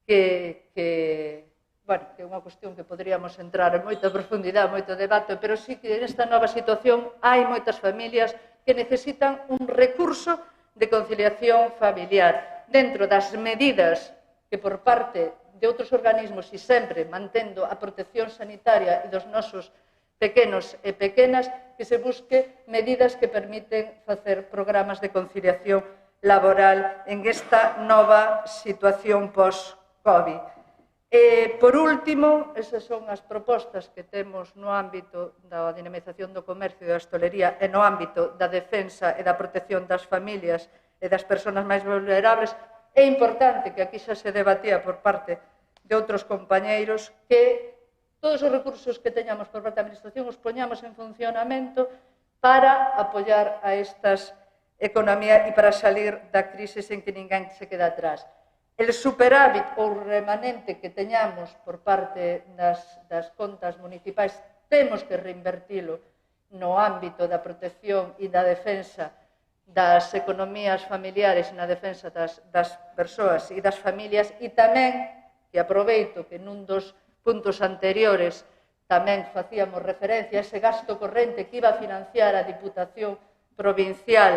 que é unha cuestión que poderíamos entrar en moita profundidade, moito debate, pero sí que nesta nova situación hai moitas familias que necesitan un recurso de conciliación familiar dentro das medidas que por parte de outros organismos e sempre mantendo a protección sanitaria e dos nosos pequenos e pequenas, que se busque medidas que permiten facer programas de conciliación laboral en esta nova situación post-COVID. Por último, esas son as propostas que temos no ámbito da dinamización do comercio e da hostalería e no ámbito da defensa e da protección das familias e das persoas máis vulnerables. É importante que aquí xa se debatía por parte de outros compañeiros que todos os recursos que teñamos por parte da Administración os poñamos en funcionamento para apoiar a estas economía e para salir da crise sen que ninguén se quede atrás. El superávit ou remanente que teñamos por parte das contas municipais temos que reinvertilo no ámbito da protección e da defensa das economías familiares e na defensa das persoas e das familias, e tamén, que aproveito que nun dos puntos anteriores tamén facíamos referencia a ese gasto corrente que iba a financiar a Diputación Provincial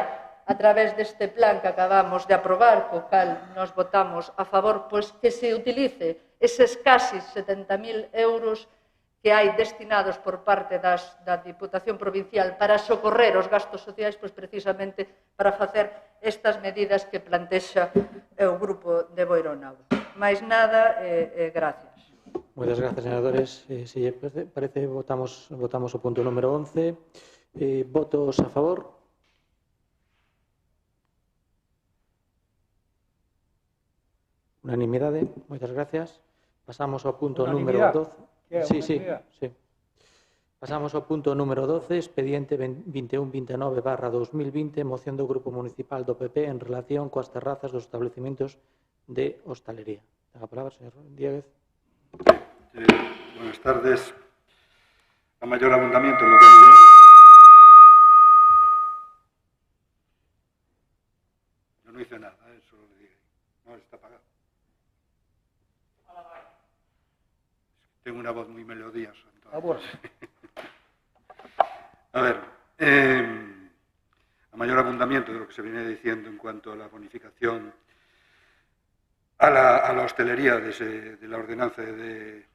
a través deste plan que acabamos de aprobar, co cal nos votamos a favor, pois que se utilice eses casi 70.000 euros que hai destinados por parte da Diputación Provincial para socorrer os gastos sociais, pois precisamente para facer estas medidas que plantexa o Grupo de Boiro Nava. Mais nada, gracias.
Moitas gracias, senadores. Se lle parece, votamos o punto número 11. Votos a favor? Unanimidade. Moitas gracias. Pasamos ao punto número 12. Sí. Pasamos ao punto número 12, expediente 2129/2020, moción do Grupo Municipal do PP en relación coas terrazas dos establecementos de hostalería. Ten a palabra, señor Dieguez.
Buenas tardes. A mayor abundamiento en lo que yo no hice nada, eso lo dije. No, está apagado. Tengo una voz muy melodiosa. A ver, a mayor abundamiento de lo que se viene diciendo en cuanto a la bonificación a la hostelería de la ordenanza de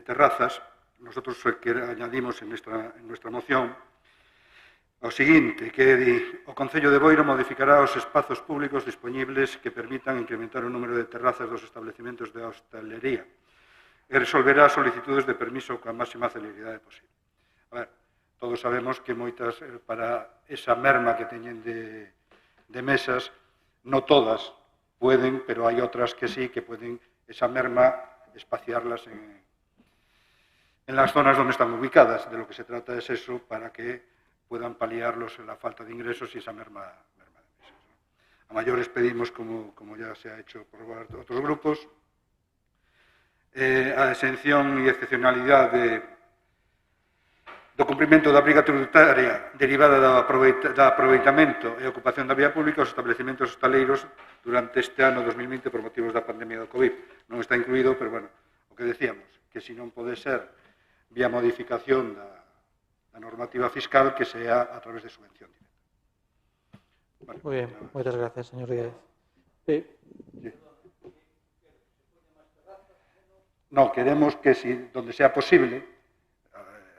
terrazas, nosotros añadimos en nuestra moción o seguinte, que o Concello de Boiro modificará os espazos públicos dispoñibles que permitan incrementar o número de terrazas dos establecementos de hostelería e resolverá solicitudes de permiso coa máxima celeridade posible. A ver, todos sabemos que moitas, para esa merma que teñen de mesas, no todas pueden, pero hai outras que sí, que pueden esa merma espaciarlas en las zonas donde están ubicadas. De lo que se trata es eso, para que puedan paliar la falta de ingresos y esa merma de mesas. A mayores pedimos, como ya se ha hecho por otros grupos, a exención e excepcionalidade do cumprimento da obriga tributaria derivada do aproveitamento e ocupación da vía pública aos establecementos hostaleiros durante este ano 2020 por motivos da pandemia do COVID. Non está incluído, pero, bueno, o que decíamos, que se non pode ser vía modificación da normativa fiscal, que sea a través de subvención directa. Vale,
moi ben, moitas gracias, señor Díaz.
Sí. No, queremos que, donde sea posible,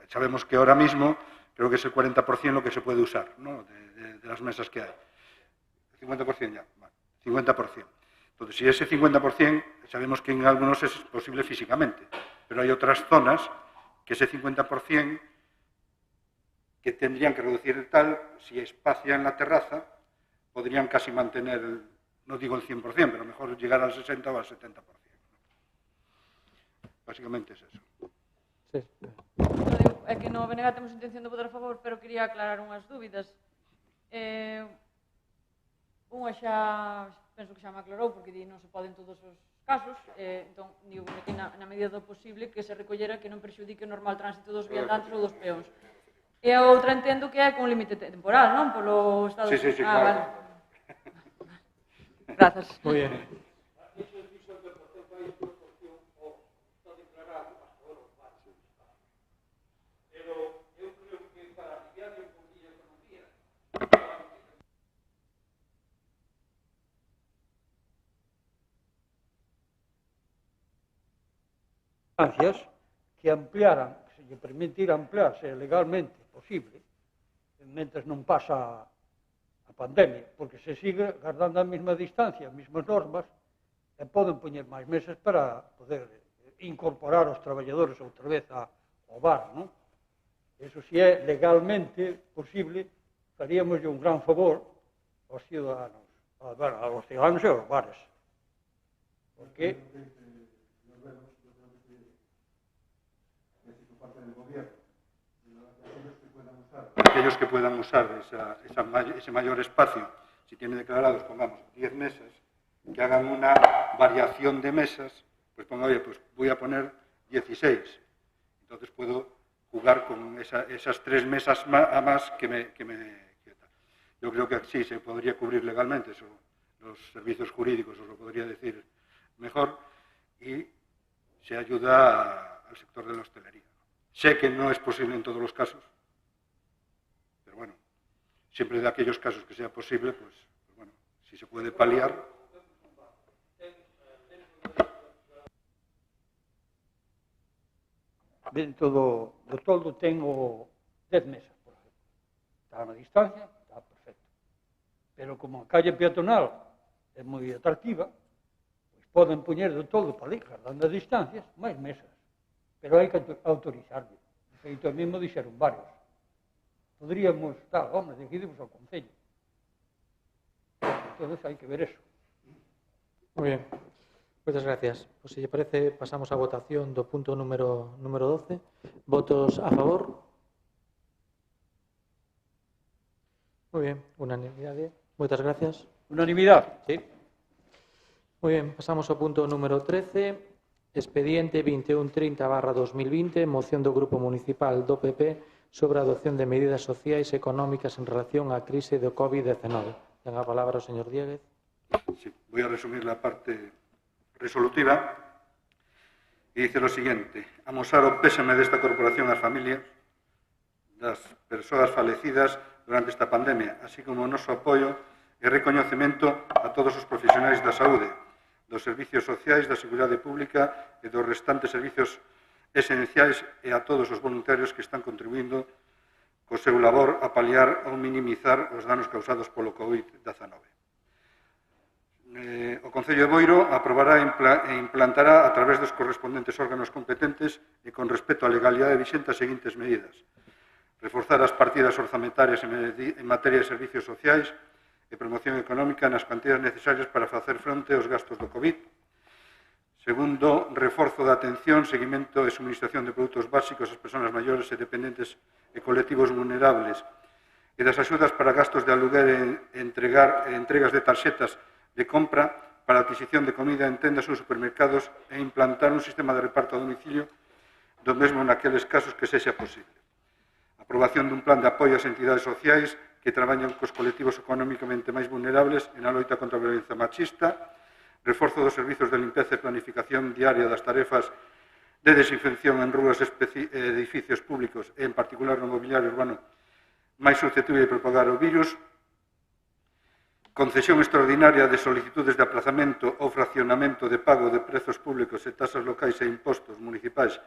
sabemos que ahora mismo creo que es el 40% lo que se puede usar, ¿no?, de las mesas que hay. 50% ya, vale, 50%. Entonces, si ese 50%, sabemos que en algunos es posible físicamente, pero hay otras zonas que ese 50% que tendrían que reducir el tal, si espacia en la terraza, podrían casi mantener, no digo el 100%, pero mejor llegar al 60 o al 70%. Básicamente es eso.
Sí.
É que no BNG temos intención de votar a favor, pero quería aclarar unhas dúbidas. Unha xa, penso que xa me aclarou, porque non se pode en todos os casos, entón, digo que na medida do posible que se recollera que non perxudique o normal tránsito dos viandantes ou dos peóns. E a outra entendo que é con límite temporal, non? Polo estado...
Sí, claro.
Vale. Grazas.
Moi ben.
Que ampliaran, que se lle permitira ampliarse legalmente posible, mentres non pasa a pandemia, porque se sigue guardando a mesma distancia, as mesmas normas, e poden poñer máis mesas para poder incorporar os traballadores outra vez ao bar, non? Eso, se é legalmente posible, faríamos un gran favor aos ciudadanos, aos ciudadanos e aos bares. Porque
aquellos que puedan usar ese mayor espacio, si tienen declarados, pongamos, 10 mesas, que hagan una variación de mesas, pues ponga, oye, pues voy a poner 16. Entonces puedo jugar con esas 3 mesas a más que me. Yo creo que sí se podría cubrir legalmente, eso los servicios jurídicos os lo podría decir mejor, y se ayuda al sector de la hostelería. Sé que no es posible en todos los casos, pero bueno, siempre de aquellos casos que sea posible, pues bueno, si se puede paliar.
Dentro do toldo tengo 10 mesas, por exemplo. Está na distancia, está perfecto. Pero como a calle peatonal é moi atractiva, pois poden poñer do toldo para ali, guardando as distancias, máis mesas. Pero hai que autorizarlo. De feito, a mesmo dixeron varios. Podríamos, hombre, decidimos ao Concello. Entón, hai que ver eso.
Muy bien. Muchas gracias. Pues si le parece, pasamos a votación do punto número 12. ¿Votos a favor? Muy bien, unanimidad. Muchas gracias.
Unanimidad.
Sí. Muy bien, pasamos ao punto número 13. Expediente 2130/2020, moción do Grupo Municipal do PP sobre a adopción de medidas sociais e económicas en relación á crise do COVID-19. Den a palabra ao señor Dieguez.
Sí, voy a resumir la parte resolutiva y dice lo siguiente: amosar o pésame desta corporación ás familias das persoas falecidas durante esta pandemia, así como o noso apoio e recoñecemento a todos os profesionais da saúde, dos servicios sociais, da seguridade pública e dos restantes servicios esenciais e a todos os voluntarios que están contribuindo co seu labor a paliar ou minimizar os danos causados polo COVID-19. O Concello de Boiro aprobará e implantará a través dos correspondentes órganos competentes e con respecto á legalidade vixente as seguintes medidas: reforzar as partidas orzamentarias en materia de servicios sociais e promoción económica nas cantidades necesarias para facer fronte aos gastos do COVID. Segundo, reforzo da atención, seguimento e suministración de produtos básicos ás persoas maiores e dependentes e colectivos vulnerables, e das axudas para gastos de aluguer e entregas de tarxetas de compra para a adquisición de comida en tendas ou supermercados e implantar un sistema de reparto a domicilio do mesmo naqueles casos que sexa posible. Aprobación dun plan de apoio ás entidades sociais que traballan cos colectivos económicamente máis vulnerables en a loita contra a violencia machista, reforzo dos servizos de limpeza e planificación diaria das tarefas de desinfección en rúas e edificios públicos e, en particular, no mobiliario urbano máis susceptible de propagar o virus, concesión extraordinaria de solicitudes de aplazamento ou fraccionamento de pago de prezos públicos e tasas locais e impostos municipais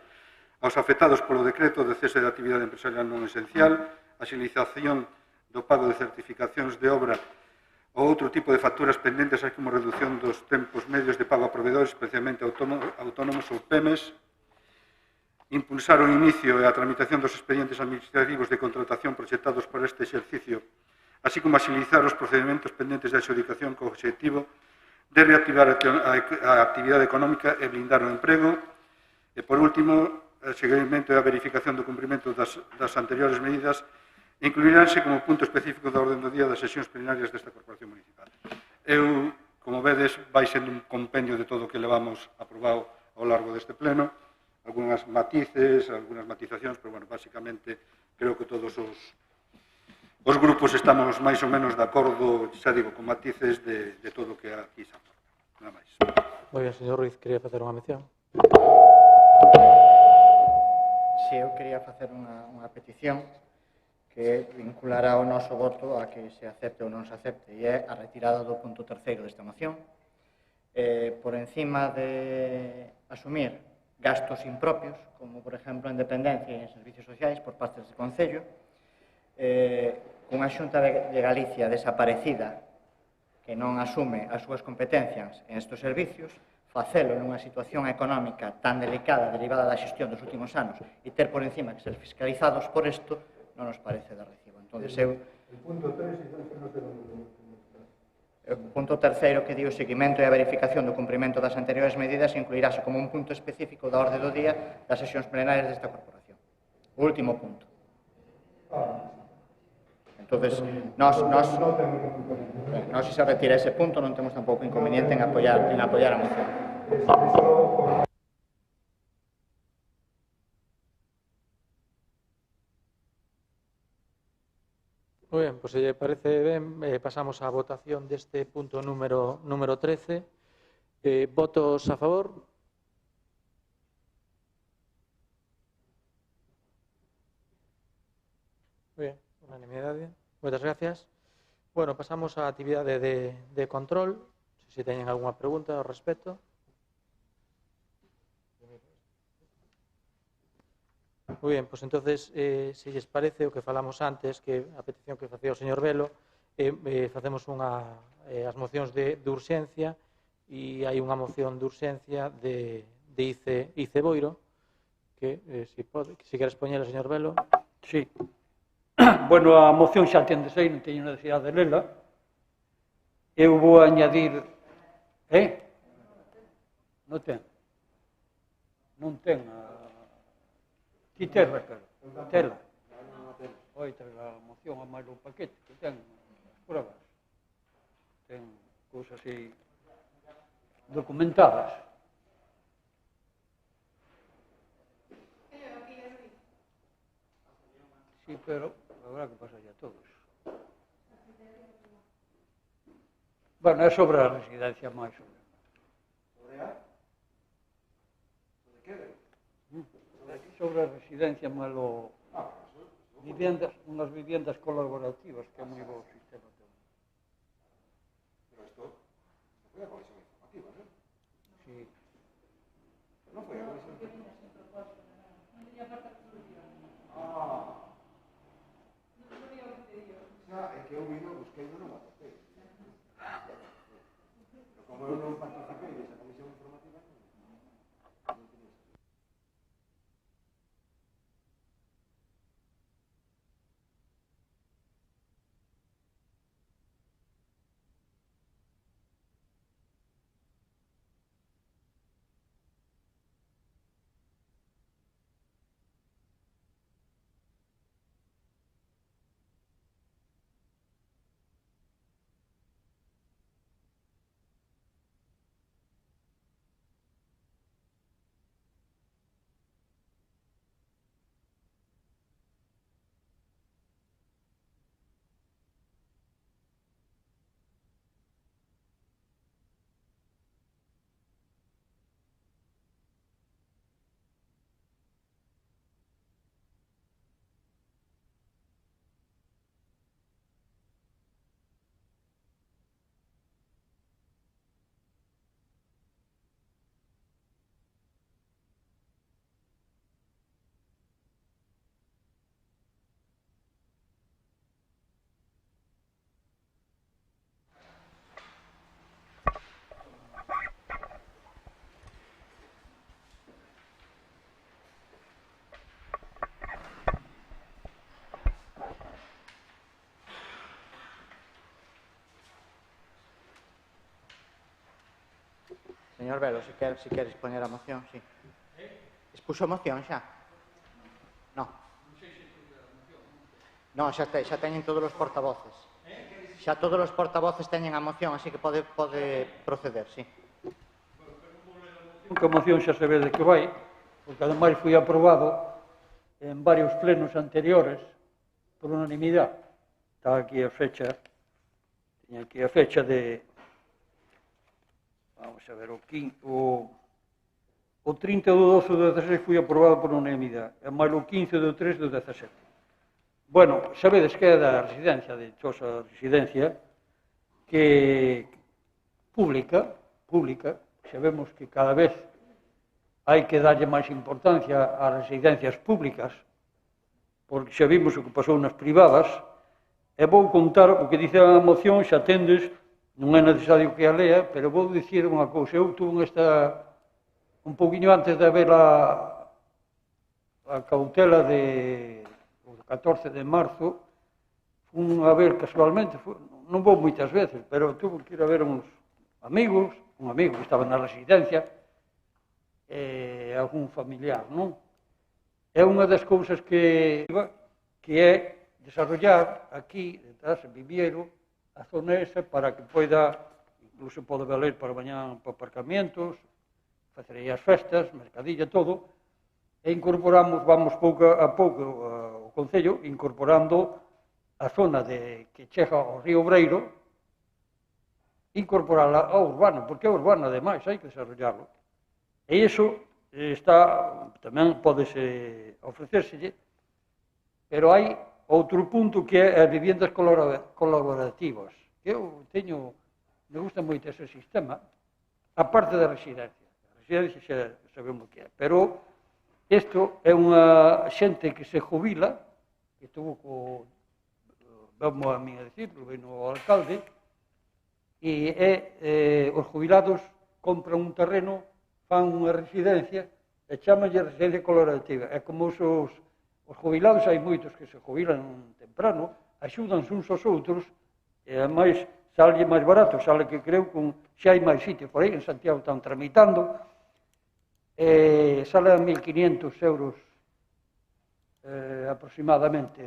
aos afectados polo decreto de cese de actividade empresarial non esencial, agilización do pago de certificacións de obra ou outro tipo de facturas pendentes, así como reducción dos tempos medios de pago a proveedores, especialmente autónomos ou PEMES, impulsar o inicio e a tramitación dos expedientes administrativos de contratación proxectados para este exercicio, así como agilizar os procedementos pendentes de adxudicación co obxectivo de reactivar a actividade económica e blindar o emprego. E, por último, o seguimento e a verificación do cumprimento das anteriores medidas incluiránse como punto específico da orden do día das sesións plenarias desta Corporación Municipal. Eu, como vedes, vai sendo un compendio de todo o que levamos aprobado ao largo deste pleno, algunhas matices, algunhas matizacións, pero, bueno, basicamente, creo que todos os grupos estamos máis ou menos de acordo, xa digo, con matices de todo o que aquí se aporta. Nada máis.
Moi ben, señor Ruiz, quería facer unha mención.
Si eu quería facer unha petición que vinculará o noso voto a que se acepte ou non se acepte, e é a retirada do punto terceiro desta moción. Por encima de asumir gastos impropios, como, por exemplo, en dependencia e en servicios sociais por parte deste Concello, cunha Xunta de Galicia desaparecida que non asume as súas competencias en estes servicios, facelo nunha situación económica tan delicada derivada da xestión dos últimos anos e ter por encima que ser fiscalizados por isto non nos parece de recibo. Entón,
El punto 3, entonces no sé dónde.
o punto terceiro que di o seguimento e a verificación do cumprimento das anteriores medidas incluirase como un punto específico da orde do día das sesións plenarias desta corporación. O último punto. Entonces, nós se se retira ese punto non temos tampouco inconveniente en apoiar a moción.
Moi ben, pois se lle parece ben, pasamos á votación deste punto número 13. Votos a favor? Moi ben, unanimidade. Moitas gracias. Bueno, pasamos á actividade de control. Se teñen algunha pregunta ao respecto. Moi ben, pois entonces, se lles parece o que falamos antes, que a petición que facía o señor Velo, facemos as mocións de urxencia, e hai unha moción de urxencia de ICE Boiro, que, se queres poñela, señor Velo.
Sí. Bueno, a moción xa ten de sei, non teño necesidade de lela. Eu vou añadir... Non ten. Non ten Ti terra, pero, tela. Oita, a moción a máis o paquete, que ten as pruebas. Ten cousas así documentadas. Sí, pero habrá que pasarlle a todos. Bueno, é sobre a residencia máis. Sobre a? Sobre que? Sobre a residencia malo viviendas, unhas viviendas colaborativas, que é moi bo sistema.
Pero isto foi a comisión informativa, non?
Sí.
Non foi a comisión informativa. É que eu vino, busquei non o aceptei. Pero como eu non participei desa comisión informativa, non tenía.
Señor Velo, se queres poñer a moción, sí. Expuxo a moción xa? Non. Non, xa teñen todos os portavoces. Xa todos os portavoces teñen a moción, así que pode proceder, sí.
A moción xa se ve de que vai, porque ademais foi aprobado en varios plenos anteriores por unanimidade. Está aquí a fecha, teña aquí a fecha de... Vamos a ver, o 30 do 12 do 16 foi aprobado por unanimidade, e máis o 15 do 3 do 17. Bueno, sabedes que é da residencia, de Chosa Residencia, que pública, sabemos que cada vez hai que darlle máis importancia ás residencias públicas, porque xa vimos o que pasou nas privadas, e vou contar o que dice a moción, xa tendes non é necesario que a lea, pero vou dicir unha cousa. Eu tuve un poquinho antes de haber a cautela de 14 de marzo, fun a ver casualmente, non vou moitas veces, pero tuve que ir a ver uns amigos, un amigo que estaba na residencia, e algún familiar, non? É unha das cousas que é desarrollar aquí, detrás, en Viviero, a zona esa para que poida, incluso pode valer para mañá para aparcamientos, facer aí as festas, mercadilla, todo, e incorporamos, vamos pouco a pouco, o Concello, incorporando a zona que chega ao río Obreiro, incorporala ao urbano, porque é urbano, ademais, hai que desarrollarlo. E iso tamén podese ofrecérselle, pero hai outro punto que é as viviendas colaborativas. Eu me gusta moito ese sistema, a parte da residencia. A residencia xa sabemos que é, pero isto é unha xente que se jubila, que tuvo vamos a mí a decirlo, veno o alcalde, e os jubilados compran un terreno, fan unha residencia, e chamanlle residencia colaborativa. É como os jubilados, hai moitos que se jubilan temprano, axúdanse uns aos outros, e ademais sale máis barato, sale que creo que xa hai máis sitios por aí, en Santiago están tramitando, sale a 1.500 euros aproximadamente,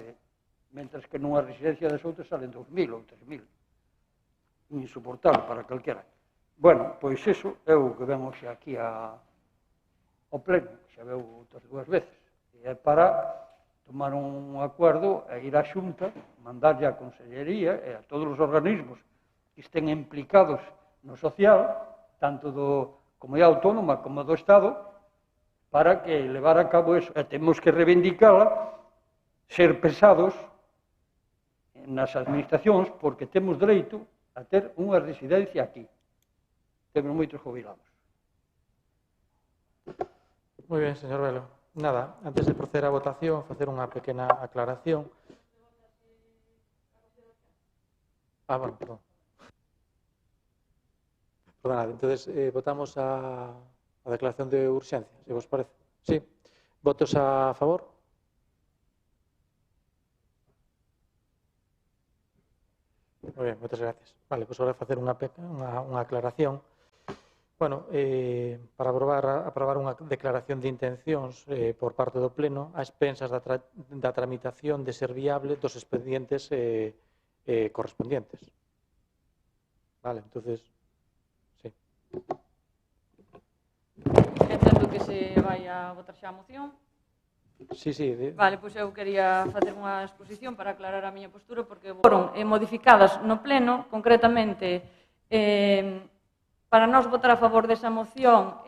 mentras que nunha residencia das outras salen 2.000 ou 3.000. Insoportable para calquera. Bueno, pois iso é o que vemos aquí ao pleno, xa veu outras 2 veces, e é para tomar un acuerdo e ir á Xunta, mandarlle á Consellería e a todos os organismos que estén implicados no social, tanto do Comunidade Autónoma como do Estado, para que levar a cabo eso. E temos que reivindicala, ser pesados nas administracións, porque temos dereito a ter unha residencia aquí. Temos moitos jubilados.
Moi ben, señor Velo. Nada, antes de proceder á votación, facer unha pequena aclaración. Bueno, perdón. Perdonad, entonces votamos a declaración de urxencia, se vos parece. Sí. Votos a favor? Moi ben, moitas gracias. Vale, pois agora facer unha aclaración. Bueno, para aprobar unha declaración de intencións por parte do Pleno a expensas da tramitación de ser viable dos expedientes correspondientes. Vale, entonces, sí.
Entendo que se vai a votar xa a moción.
Sí, sí.
Vale, pois eu quería facer unha exposición para aclarar a miña postura, porque foron modificadas no Pleno, concretamente, para nós votar a favor desa moción,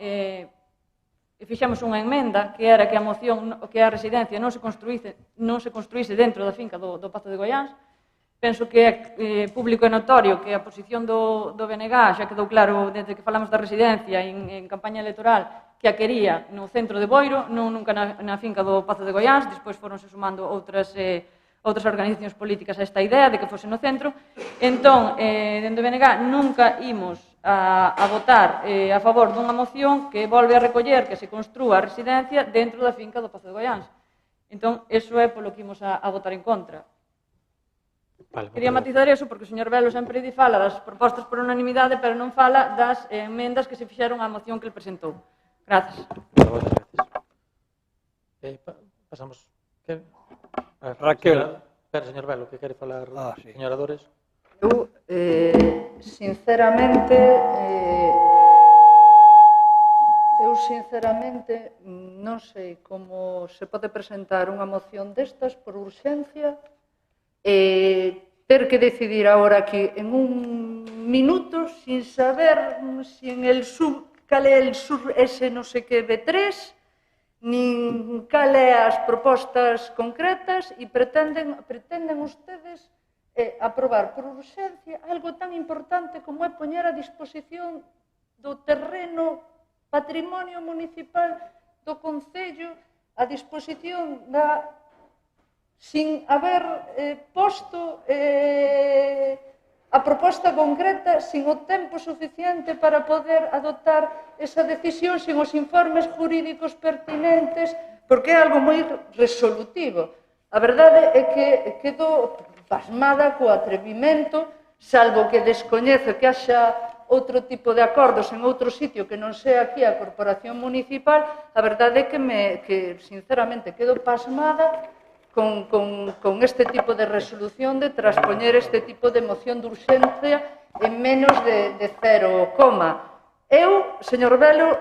fixemos unha emenda que era que a moción, que a residencia non se construíse dentro da finca do Pazo de Goiáns. Penso que é público e notorio que a posición do BNG xa quedou claro desde que falamos da residencia en campaña electoral que a quería no centro de Boiro, non nunca na finca do Pazo de Goiáns. Despois foronse sumando outras organizacións políticas a esta idea de que fose no centro. Entón, dentro do BNG nunca imos a votar a favor dunha moción que volve a recoller que se construa a residencia dentro da finca do Pazo de Goiáns. Entón, iso é polo que imos a votar en contra.
Vale,
quería matizar eso porque o señor Velo sempre fala das propostas por unanimidade, pero non fala das emendas que se fixeron á moción que ele presentou. Gracias.
Moitas gracias. Pasamos.
Raquel.
Espera, señor Velo, que quere falar,
sí.
Señora Dores?
Eu, sinceramente, non sei como se pode presentar unha moción destas por urxencia e ter que decidir agora aquí en un minuto sin saber si en el cal é el sur ese non sei que B3 nin cal é as propostas concretas e pretenden ustedes aprobar por urxencia algo tan importante como é poñer a disposición do terreno patrimonio municipal do Concello a disposición sin haber posto a proposta concreta sin o tempo suficiente para poder adoptar esa decisión, sin os informes jurídicos pertinentes, porque é algo moi resolutivo. A verdade é que quedo pasmada co atrevimento, salvo que descoñezo que haxa outro tipo de acordos en outro sitio que non sea aquí a Corporación Municipal, a verdade é que sinceramente, quedo pasmada con este tipo de resolución de traspoñer este tipo de moción de urxencia en menos de 0, Eu, señor Velo,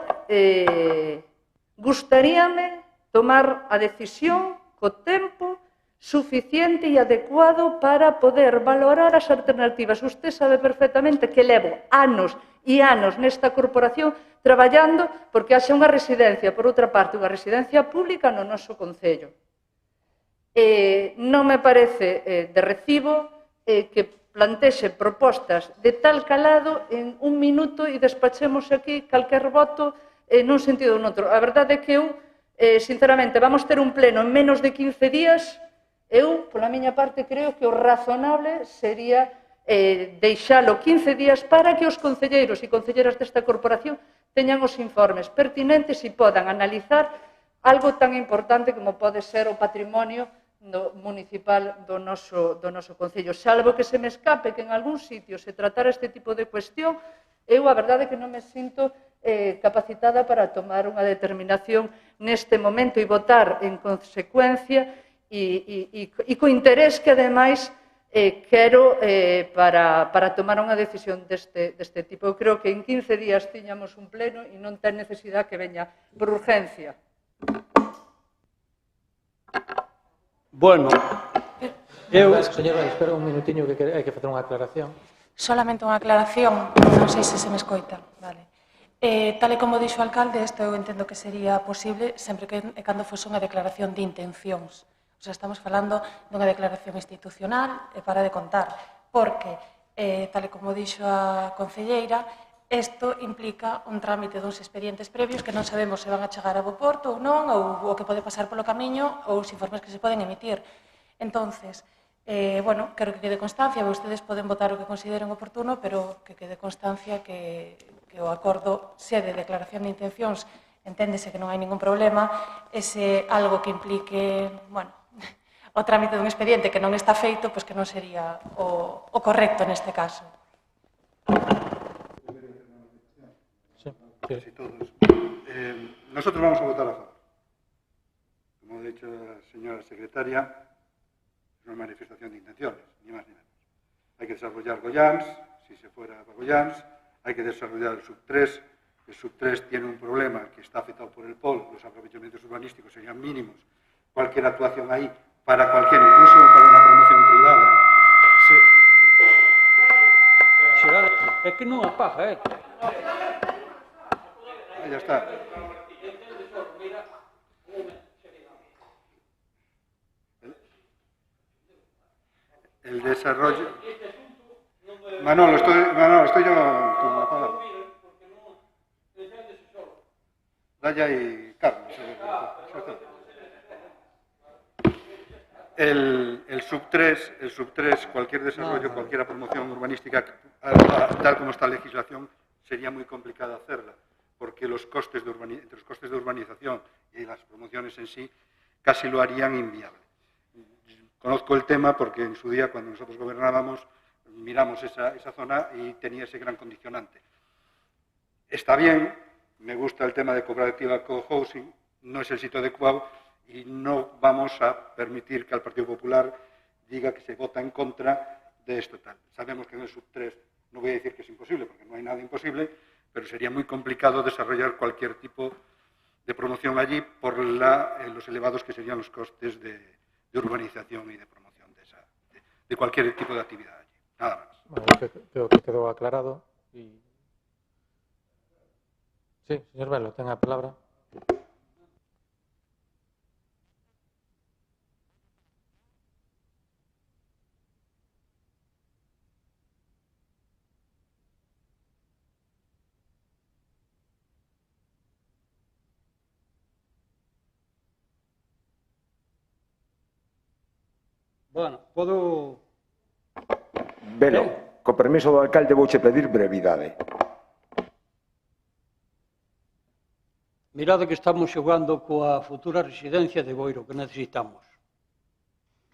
gustaríame tomar a decisión co tempo suficiente e adecuado para poder valorar as alternativas. Usted sabe perfectamente que levo anos e anos nesta corporación traballando porque haxa unha residencia, por outra parte, unha residencia pública no noso concello. Non me parece de recibo que plantexe propostas de tal calado en un minuto e despachemos aquí calquer voto nun sentido ou noutro. A verdade é que eu, sinceramente, vamos ter un pleno en menos de 15 días. Eu, pola miña parte, creo que o razonable sería deixalo 15 días para que os concelleiros e concelleiras desta corporación teñan os informes pertinentes e podan analizar algo tan importante como pode ser o patrimonio municipal do noso concello. Salvo que se me escape que en algún sitio se tratara este tipo de cuestión, eu a verdade é que non me sinto capacitada para tomar unha determinación neste momento e votar en consecuencia e co interés que, ademais, quero para tomar unha decisión deste tipo. Eu creo que en 15 días tiñamos un pleno e non ten necesidade que veña por urgencia.
Bueno,
Señor, espera un minutiño que hai que facer unha aclaración.
Solamente unha aclaración, non sei se me escoita. Vale. Tal e como dixo o alcalde, isto eu entendo que sería posible sempre que cando fose unha declaración de intencións. O sea, estamos falando dunha declaración institucional e para de contar, porque, tal e como dixo a concelleira, isto implica un trámite duns expedientes previos que non sabemos se van a chegar a bo porto ou non, ou o que pode pasar polo camiño, ou os informes que se poden emitir. Entonces, bueno, quero que quede constancia, vostedes poden votar o que consideren oportuno, pero que quede constancia que o acordo, se de declaración de intencións, enténdese que non hai ningún problema, ese algo que implique, bueno, o trámite dun expediente que non está feito, pois que non sería o correcto neste caso.
Casi todos. Nosotros vamos a votar a favor. Como ha dicho la señora secretaria, es una manifestación de intenciones, ni más ni menos. Hay que desarrollar Goyans, si se fuera para Goyans, hay que desarrollar el sub-3. El sub-3 tiene un problema que está afectado por el POL, los aprovechamientos urbanísticos serían mínimos. Cualquier actuación ahí, para cualquier, incluso para una promoción privada,
é que non apaga,
ya está. El desarrollo... Manolo, estoy yo con la palabra. Daya y Carlos. El sub-3, cualquier desarrollo, cualquier promoción urbanística, tal como está la legislación, sería muy complicado hacerla, porque los costes entre los costes de urbanización y las promociones en sí casi lo harían inviable. Conozco el tema porque en su día, cuando nosotros gobernábamos, miramos esa zona y tenía ese gran condicionante. Está bien, me gusta el tema de cooperativa co-housing, no es el sitio adecuado y no vamos a permitir que el Partido Popular diga que se vota en contra de esto tal. Sabemos que en el sub-3, no voy a decir que es imposible, porque no hay nada imposible, pero sería muy complicado desarrollar cualquier tipo de promoción allí por los elevados que serían los costes de urbanización y de promoción de cualquier tipo de actividad allí. Nada más.
Bueno, creo que quedó aclarado. Sí, señor Velo, tenga la palabra.
Bueno, podo...
Velo, Co permiso do alcalde vouche pedir brevidade.
Mirade que estamos xogando coa futura residencia de Boiro que necesitamos.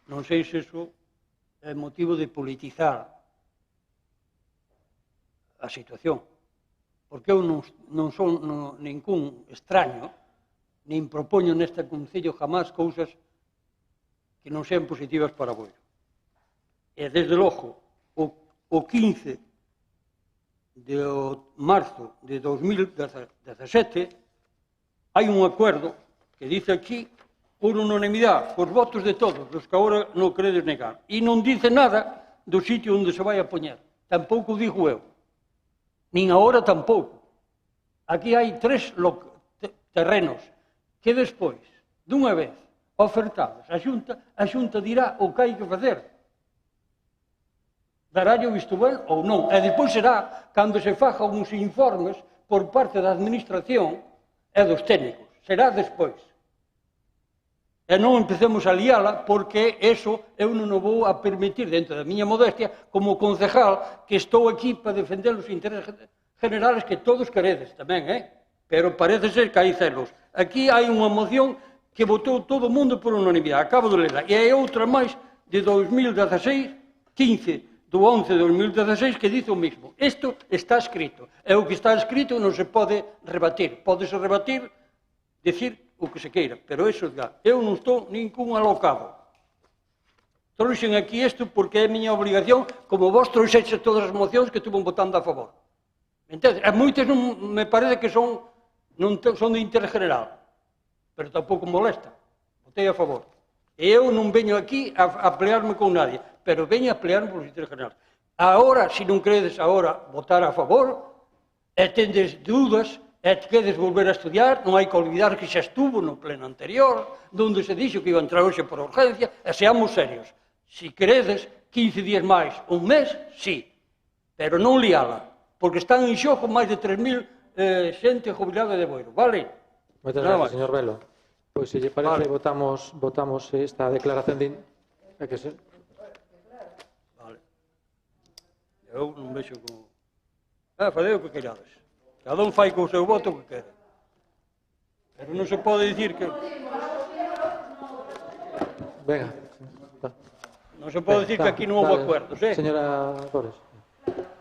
Non sei se iso é motivo de politizar a situación. Porque eu non son ningún extraño, nin propoño neste concello jamás cousas que non sean positivas para Boiro. E, desde logo, o 15 de marzo de 2017 hai un acordo que dice aquí por unanimidade, por votos de todos, dos que agora non queredes negar. E non dice nada do sitio onde se vai a poñer. Tampouco digo eu. Nin agora tampouco. Aquí hai 3 terrenos que despois, dunha vez, ofertados, a Xunta dirá o que hai que facer. Darálle o visto ben ou non. E despois será cando se faja uns informes por parte da Administración e dos técnicos. Será despois. E non empecemos a liala porque eso eu non o vou a permitir dentro da miña modestia como concejal que estou aquí para defender os intereses generales que todos queredes tamén, pero parece ser que hai celos. Aquí hai unha moción que votou todo o mundo por unanimidade, acabo de lerla, e hai outra máis de 2016, 15 do 11 de 2016 que dice o mismo. Isto está escrito, e o que está escrito non se pode rebatir. Pódese rebatir, decir o que se queira, pero eso ya. Eu non estou ningún alocado. Trouxen aquí isto porque é a miña obligación, como vos trouxexe todas as mocións que estuvo votando a favor. Entendes? E moitas non me parece que son de interés general, pero tampouco molesta. Votei a favor. E eu non veño aquí a pelearme con nadie, pero veño a pelearme por os intereses generales. Agora, se non credes agora votar a favor, e tendes dúdas, e queres volver a estudiar, non hai que olvidar que xa estuvo no pleno anterior, onde se dixo que iba a entrar hoxe por urgencia, e seamos serios. Se queredes 15 días máis, un mes, sí, pero non liala, porque están en xogo máis de 3.000 xente jubilada de Boiro, vale?
Moitas gracias, señor Velo. Pois, se lle parece, votamos esta declaración de...
Vale. Eu non vexo como... Fadei o que querades. Cada un fai co seu voto o que quere. Pero non se pode dicir que...
Venga.
Non se pode dicir que aquí non houve acuerdos,
Señora Torres.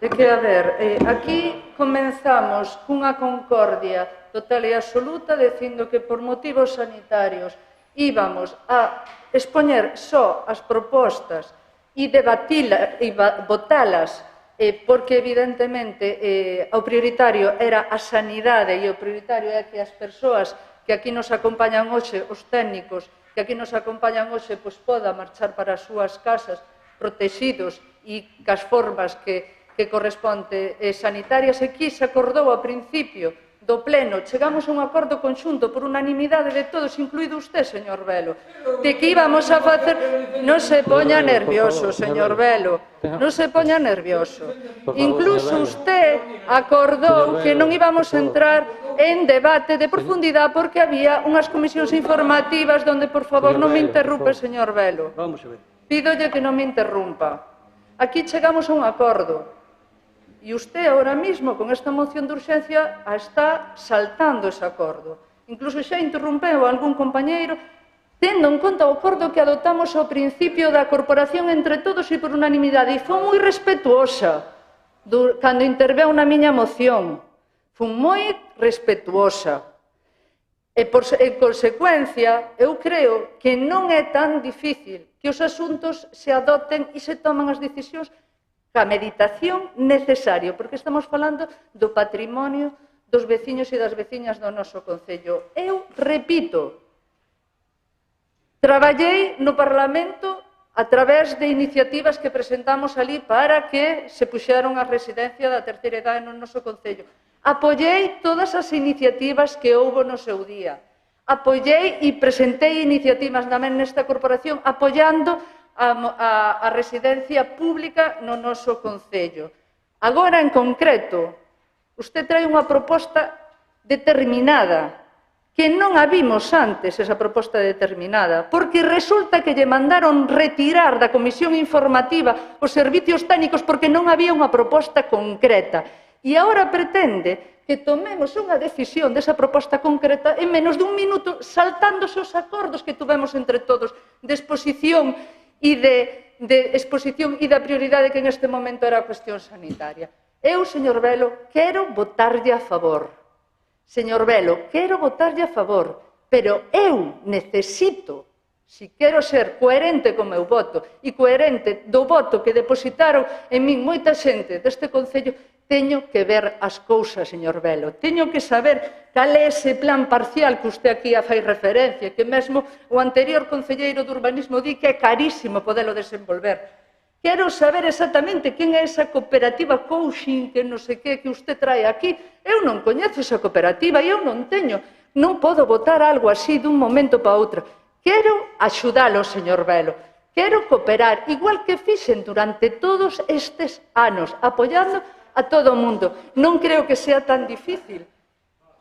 É que, a ver, aquí comenzamos cunha concordia total e absoluta dicindo que por motivos sanitarios íbamos a expoñer só as propostas e debatilas e votalas porque evidentemente o prioritario era a sanidade e o prioritario é que as persoas que aquí nos acompañan hoxe, os técnicos que aquí nos acompañan hoxe, pois poda marchar para as súas casas protegidos e cas formas que corresponde sanitarias. Aquí se acordou ao principio do pleno, chegamos a un acordo conxunto por unanimidade de todos, incluído usted, señor Velo, de que íbamos a facer... Non se poña nervioso, señor Velo, non se poña nervioso. Incluso usted acordou que non íbamos a entrar en debate de profundidade porque había unhas comisións informativas donde, por favor, non me interrumpe, señor Velo. Pídolle que non me interrumpa. Aquí chegamos a un acordo. E usted, ahora mismo, con esta moción de urxencia, está saltando ese acordo. Incluso xa interrompeu algún compañeiro, tendo en conta o acordo que adoptamos ao principio da corporación entre todos e por unanimidade. E foi moi respetuosa cando interveu na miña moción. Foi moi respetuosa. E, en consecuencia, eu creo que non é tan difícil que os asuntos se adopten e se toman as decisións a meditación necesario, porque estamos falando do patrimonio dos veciños e das veciñas do noso concello. Eu repito, traballei no Parlamento a través de iniciativas que presentamos ali para que se puxeran a residencia da terceira idade no noso concello. Apoiei todas as iniciativas que houbo no seu día. Apoiei e presentei iniciativas tamén nesta corporación apoiando a residencia pública no noso concello. Agora, en concreto, usted trae unha proposta determinada que non a vimos antes, esa proposta determinada, porque resulta que lle mandaron retirar da comisión informativa os servicios técnicos porque non había unha proposta concreta. E agora pretende que tomemos unha decisión desa proposta concreta en menos dun minuto, saltándose os acordos que tuvemos entre todos de exposición e da prioridade que en este momento era a cuestión sanitaria. Eu, señor Velo, quero votarlle a favor. Señor Velo, quero votarlle a favor, pero eu necesito, se quero ser coherente co meu voto e coherente do voto que depositaron en min moita xente deste Concello, teño que ver as cousas, señor Velo. Teño que saber cal é ese plan parcial que usted aquí fai referencia, que mesmo o anterior concelleiro de urbanismo di que é carísimo podelo desenvolver. Quero saber exactamente quen é esa cooperativa coaching que non sei que usted trae aquí. Eu non coñezo esa cooperativa e eu non podo votar algo así dun momento para outro. Quero axudalo, señor Velo. Quero cooperar, igual que fixen durante todos estes anos, apoiando a todo o mundo. Non creo que sea tan difícil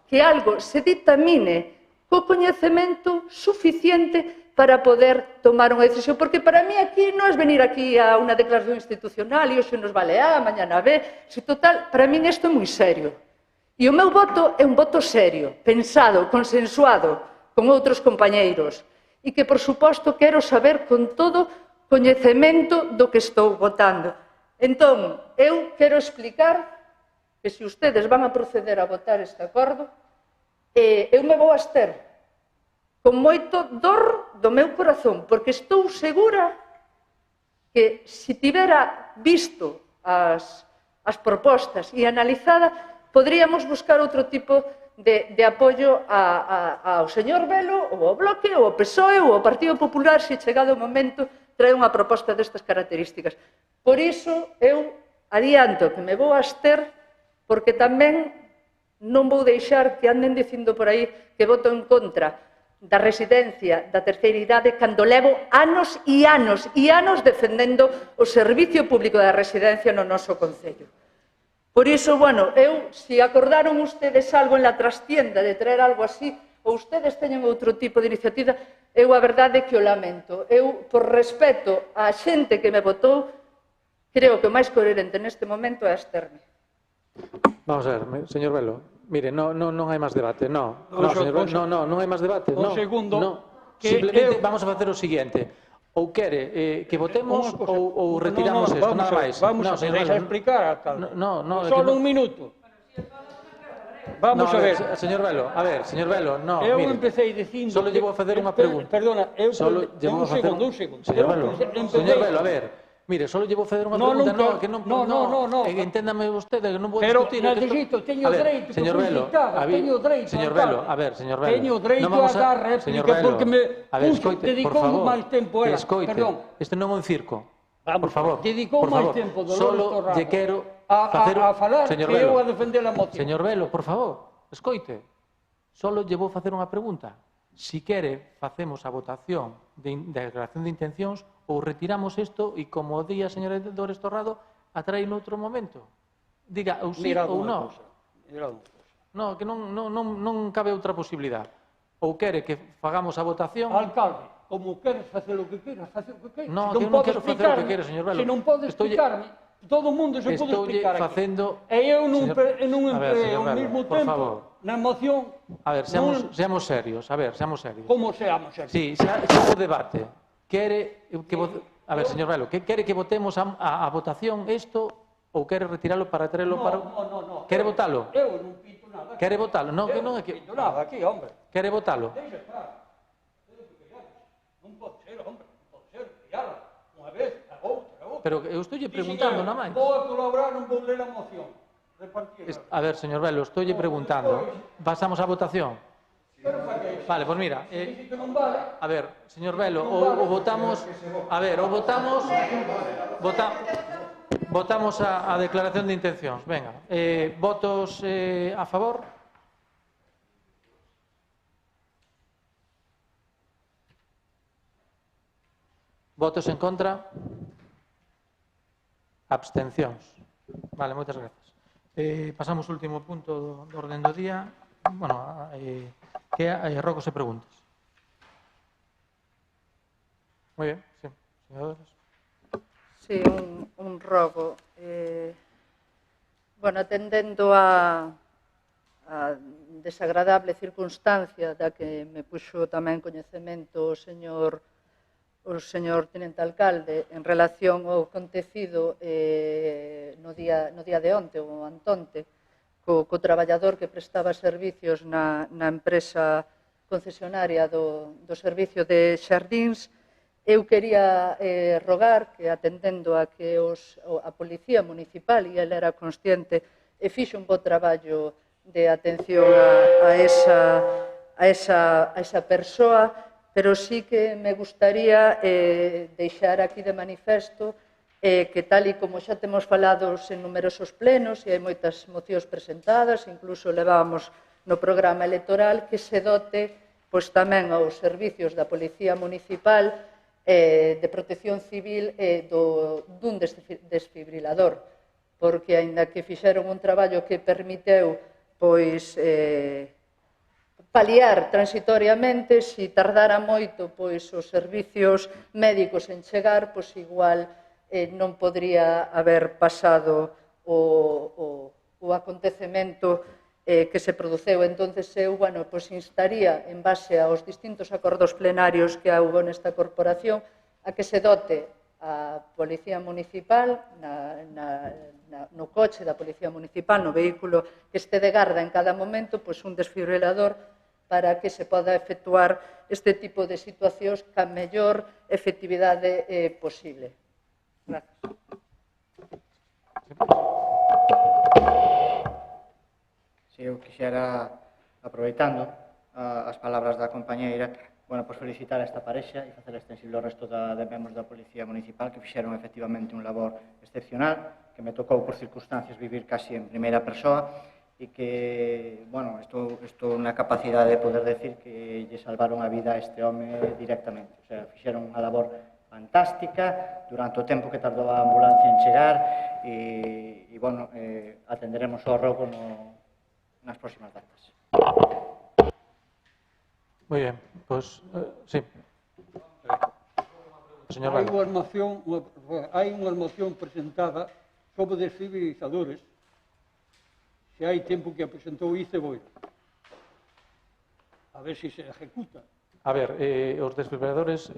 que algo se dictamine co coñecemento suficiente para poder tomar unha decisión, porque para mí aquí non é venir aquí a unha declaración institucional e hoxe nos vale A, mañana B, se total, para mí isto é moi serio. E o meu voto é un voto serio, pensado, consensuado con outros compañeiros, e que, por suposto, quero saber con todo coñecemento do que estou votando. Entón, eu quero explicar que se ustedes van a proceder a votar este acordo, eu me vou abster con moito dor do meu corazón, porque estou segura que se tivera visto as propostas e analizada, poderíamos buscar outro tipo de apoio ao señor Velo, ou ao Bloque, ou ao PSOE, ou ao Partido Popular, se chegado o momento trae unha proposta destas características. Por iso, eu adianto que me vou abster, porque tamén non vou deixar que anden dicindo por aí que voto en contra da residencia da terceira idade cando levo anos e anos e anos defendendo o servicio público da residencia no noso Concello. Por iso, bueno, se acordaron ustedes algo en la trastienda de traer algo así, ou ustedes teñen outro tipo de iniciativa, eu a verdade que o lamento. Eu, por respeto á xente que me votou, creo que o máis coherente neste momento é absterme.
Vamos a ver, señor Velo. Mire, non hai máis debate, non hai máis debate, non. Simplemente vamos a facer o seguinte, ou quere que votemos ou retiramos isto, nada máis.
Vamos a deixar explicar, alcalde. Solo un minuto. Vamos a ver.
Señor Velo, non,
eu
mire.
empecé dicindo...
Solo llevo a facer unha pregunta.
Perdona, un segundo.
Señor Velo, a ver. Mire, solo llevo a facer unha pregunta, que non... Enténdame vostede, que non vou discutir...
Pero necesito, teño dereito que solicitar, teño dereito,
señor Velo, a ver, señor Velo...
Teño dereito a dar réplica porque me dedicou máis tempo ela. Perdón.
Este non é un circo. Por favor,
dedicou máis tempo
solo lle quero
facer a falar que eu a defender a moción.
Señor Velo, por favor, escoite. Solo lle vou facer unha pregunta. Si quere, facemos a votación de declaración de intencións ou retiramos isto e, como di a señora Dores Torrado, atrae noutro momento. Diga ou sí ou non. Non, que non cabe outra posibilidade. Ou quere que fagamos a votación...
Alcalde, como queres facer o que queres, facer o que queres.
Non, que non quero facer o que quero, señor Velo.
Se non podes explicarme, todo o mundo se pode explicar aquí. E eu non empreo ao mesmo tempo na moción...
A ver, seamos serios.
Como seamos serios?
Si, xa o debate. Quere que... A ver, señor Velo, quere que votemos a votación isto ou quere retiralo para traerlo para...
Non.
Quere votalo?
Eu non pinto nada.
Quere votalo? Non, que non é que...
Non pinto nada aquí, hombre.
Quere votalo?
Deixa estar. Non pode ser, hombre. Non pode ser. Tirala. Unha vez, a outra.
Pero eu estou preguntando, nada máis.
Vou a colaborar, non vou ler a moción.
A ver, señor Velo, estou preguntando. Pasamos a votación? Vale, pois mira, a ver, señor Velo, o votamos, a ver, o votamos a declaración de intencións, venga, votos a favor? Votos en contra? Abstencións. Vale, moitas grazas. Pasamos ao último punto do orden do día. bueno, que rogo se preguntas. Moi ben, sí. Señores.
Sí, un rogo. Bueno, atendendo a desagradable circunstancia da que me puxo tamén coñecemento o señor Tenente Alcalde en relación ao acontecido no día de onte, o antonte, co traballador que prestaba servicios na empresa concesionaria do servicio de xardíns. Eu quería rogar que, atendendo a que a Policía Municipal, e ele era consciente, fixo un bo traballo de atención a esa persoa, pero sí que me gustaría deixar aquí de manifesto que, tal e como xa temos falado en numerosos plenos, e hai moitas mocións presentadas, incluso levábamos no programa electoral, que se dote tamén aos servicios da Policía Municipal de Protección Civil dun desfibrilador, porque, aínda que fixeron un traballo que permiteu paliar transitoriamente, se tardara moito os servicios médicos en chegar, igual non podría haber pasado o acontecemento que se produceu. Entón, eu instaría, en base aos distintos acordos plenarios que houve nesta corporación, a que se dote a Policía Municipal, no coche da Policía Municipal, no vehículo que este de garda en cada momento, un desfibrilador para que se poda efectuar este tipo de situacións ca mellor efectividade posible. Gracias.
Si eu quixera, aproveitando as palabras da compañeira, felicitar a esta parexa e facer extensible ao resto de membros da Policía Municipal que fixeron efectivamente un labor excepcional, que me tocou por circunstancias vivir casi en primeira persoa e que, estou na capacidade de poder decir que lle salvaron a vida a este home directamente. O sea, fixeron unha labor fantástica durante o tempo que tardou a ambulancia en chegar e atenderemos ao rogo nas próximas datas.
Moi ben, sí. Señor
Hai unha moción presentada sobre desfibriladores. Se hai tempo que a presentou Iceboira. A ver se ejecuta.
A ver, os desfibriladores,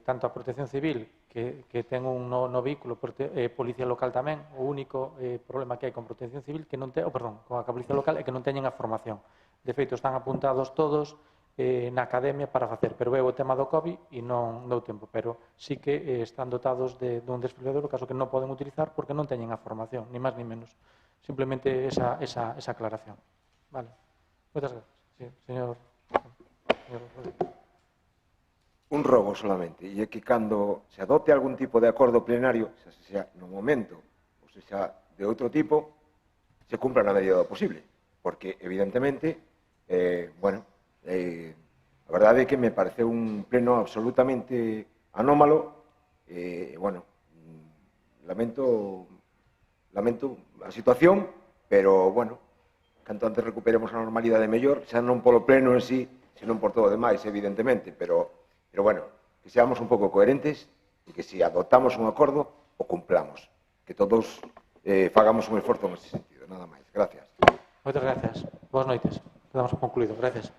tanto a Protección Civil, que ten un no vehículo, Policía Local tamén, o único problema que hai con Protección Civil, con a Policía Local, é que non teñen a formación. De feito, están apuntados todos na academia para facer, pero é o tema do COVID e non dou tempo, pero sí que están dotados dun desfibrilador, o caso que non poden utilizar porque non teñen a formación, ni máis ni menos. Simplemente esa aclaración. Vale. Moitas gracias. Sí, señor.
Un rogo solamente, e é que cando se adote algún tipo de acordo plenario, xa no momento, ou xa de outro tipo, se cumpra na medida do posible, porque, evidentemente, a verdade é que me pareceu un pleno absolutamente anómalo, lamento a situación, pero, canto antes recuperemos a normalidade mellor, xa non polo pleno en sí, senón por todo o demais, evidentemente, pero que seamos un pouco coherentes e que se adoptamos un acordo, o cumplamos. Que todos fagamos un esforzo nese sentido, nada máis. Gracias.
Moitas gracias. Boas noites. Quedamos concluído. Gracias.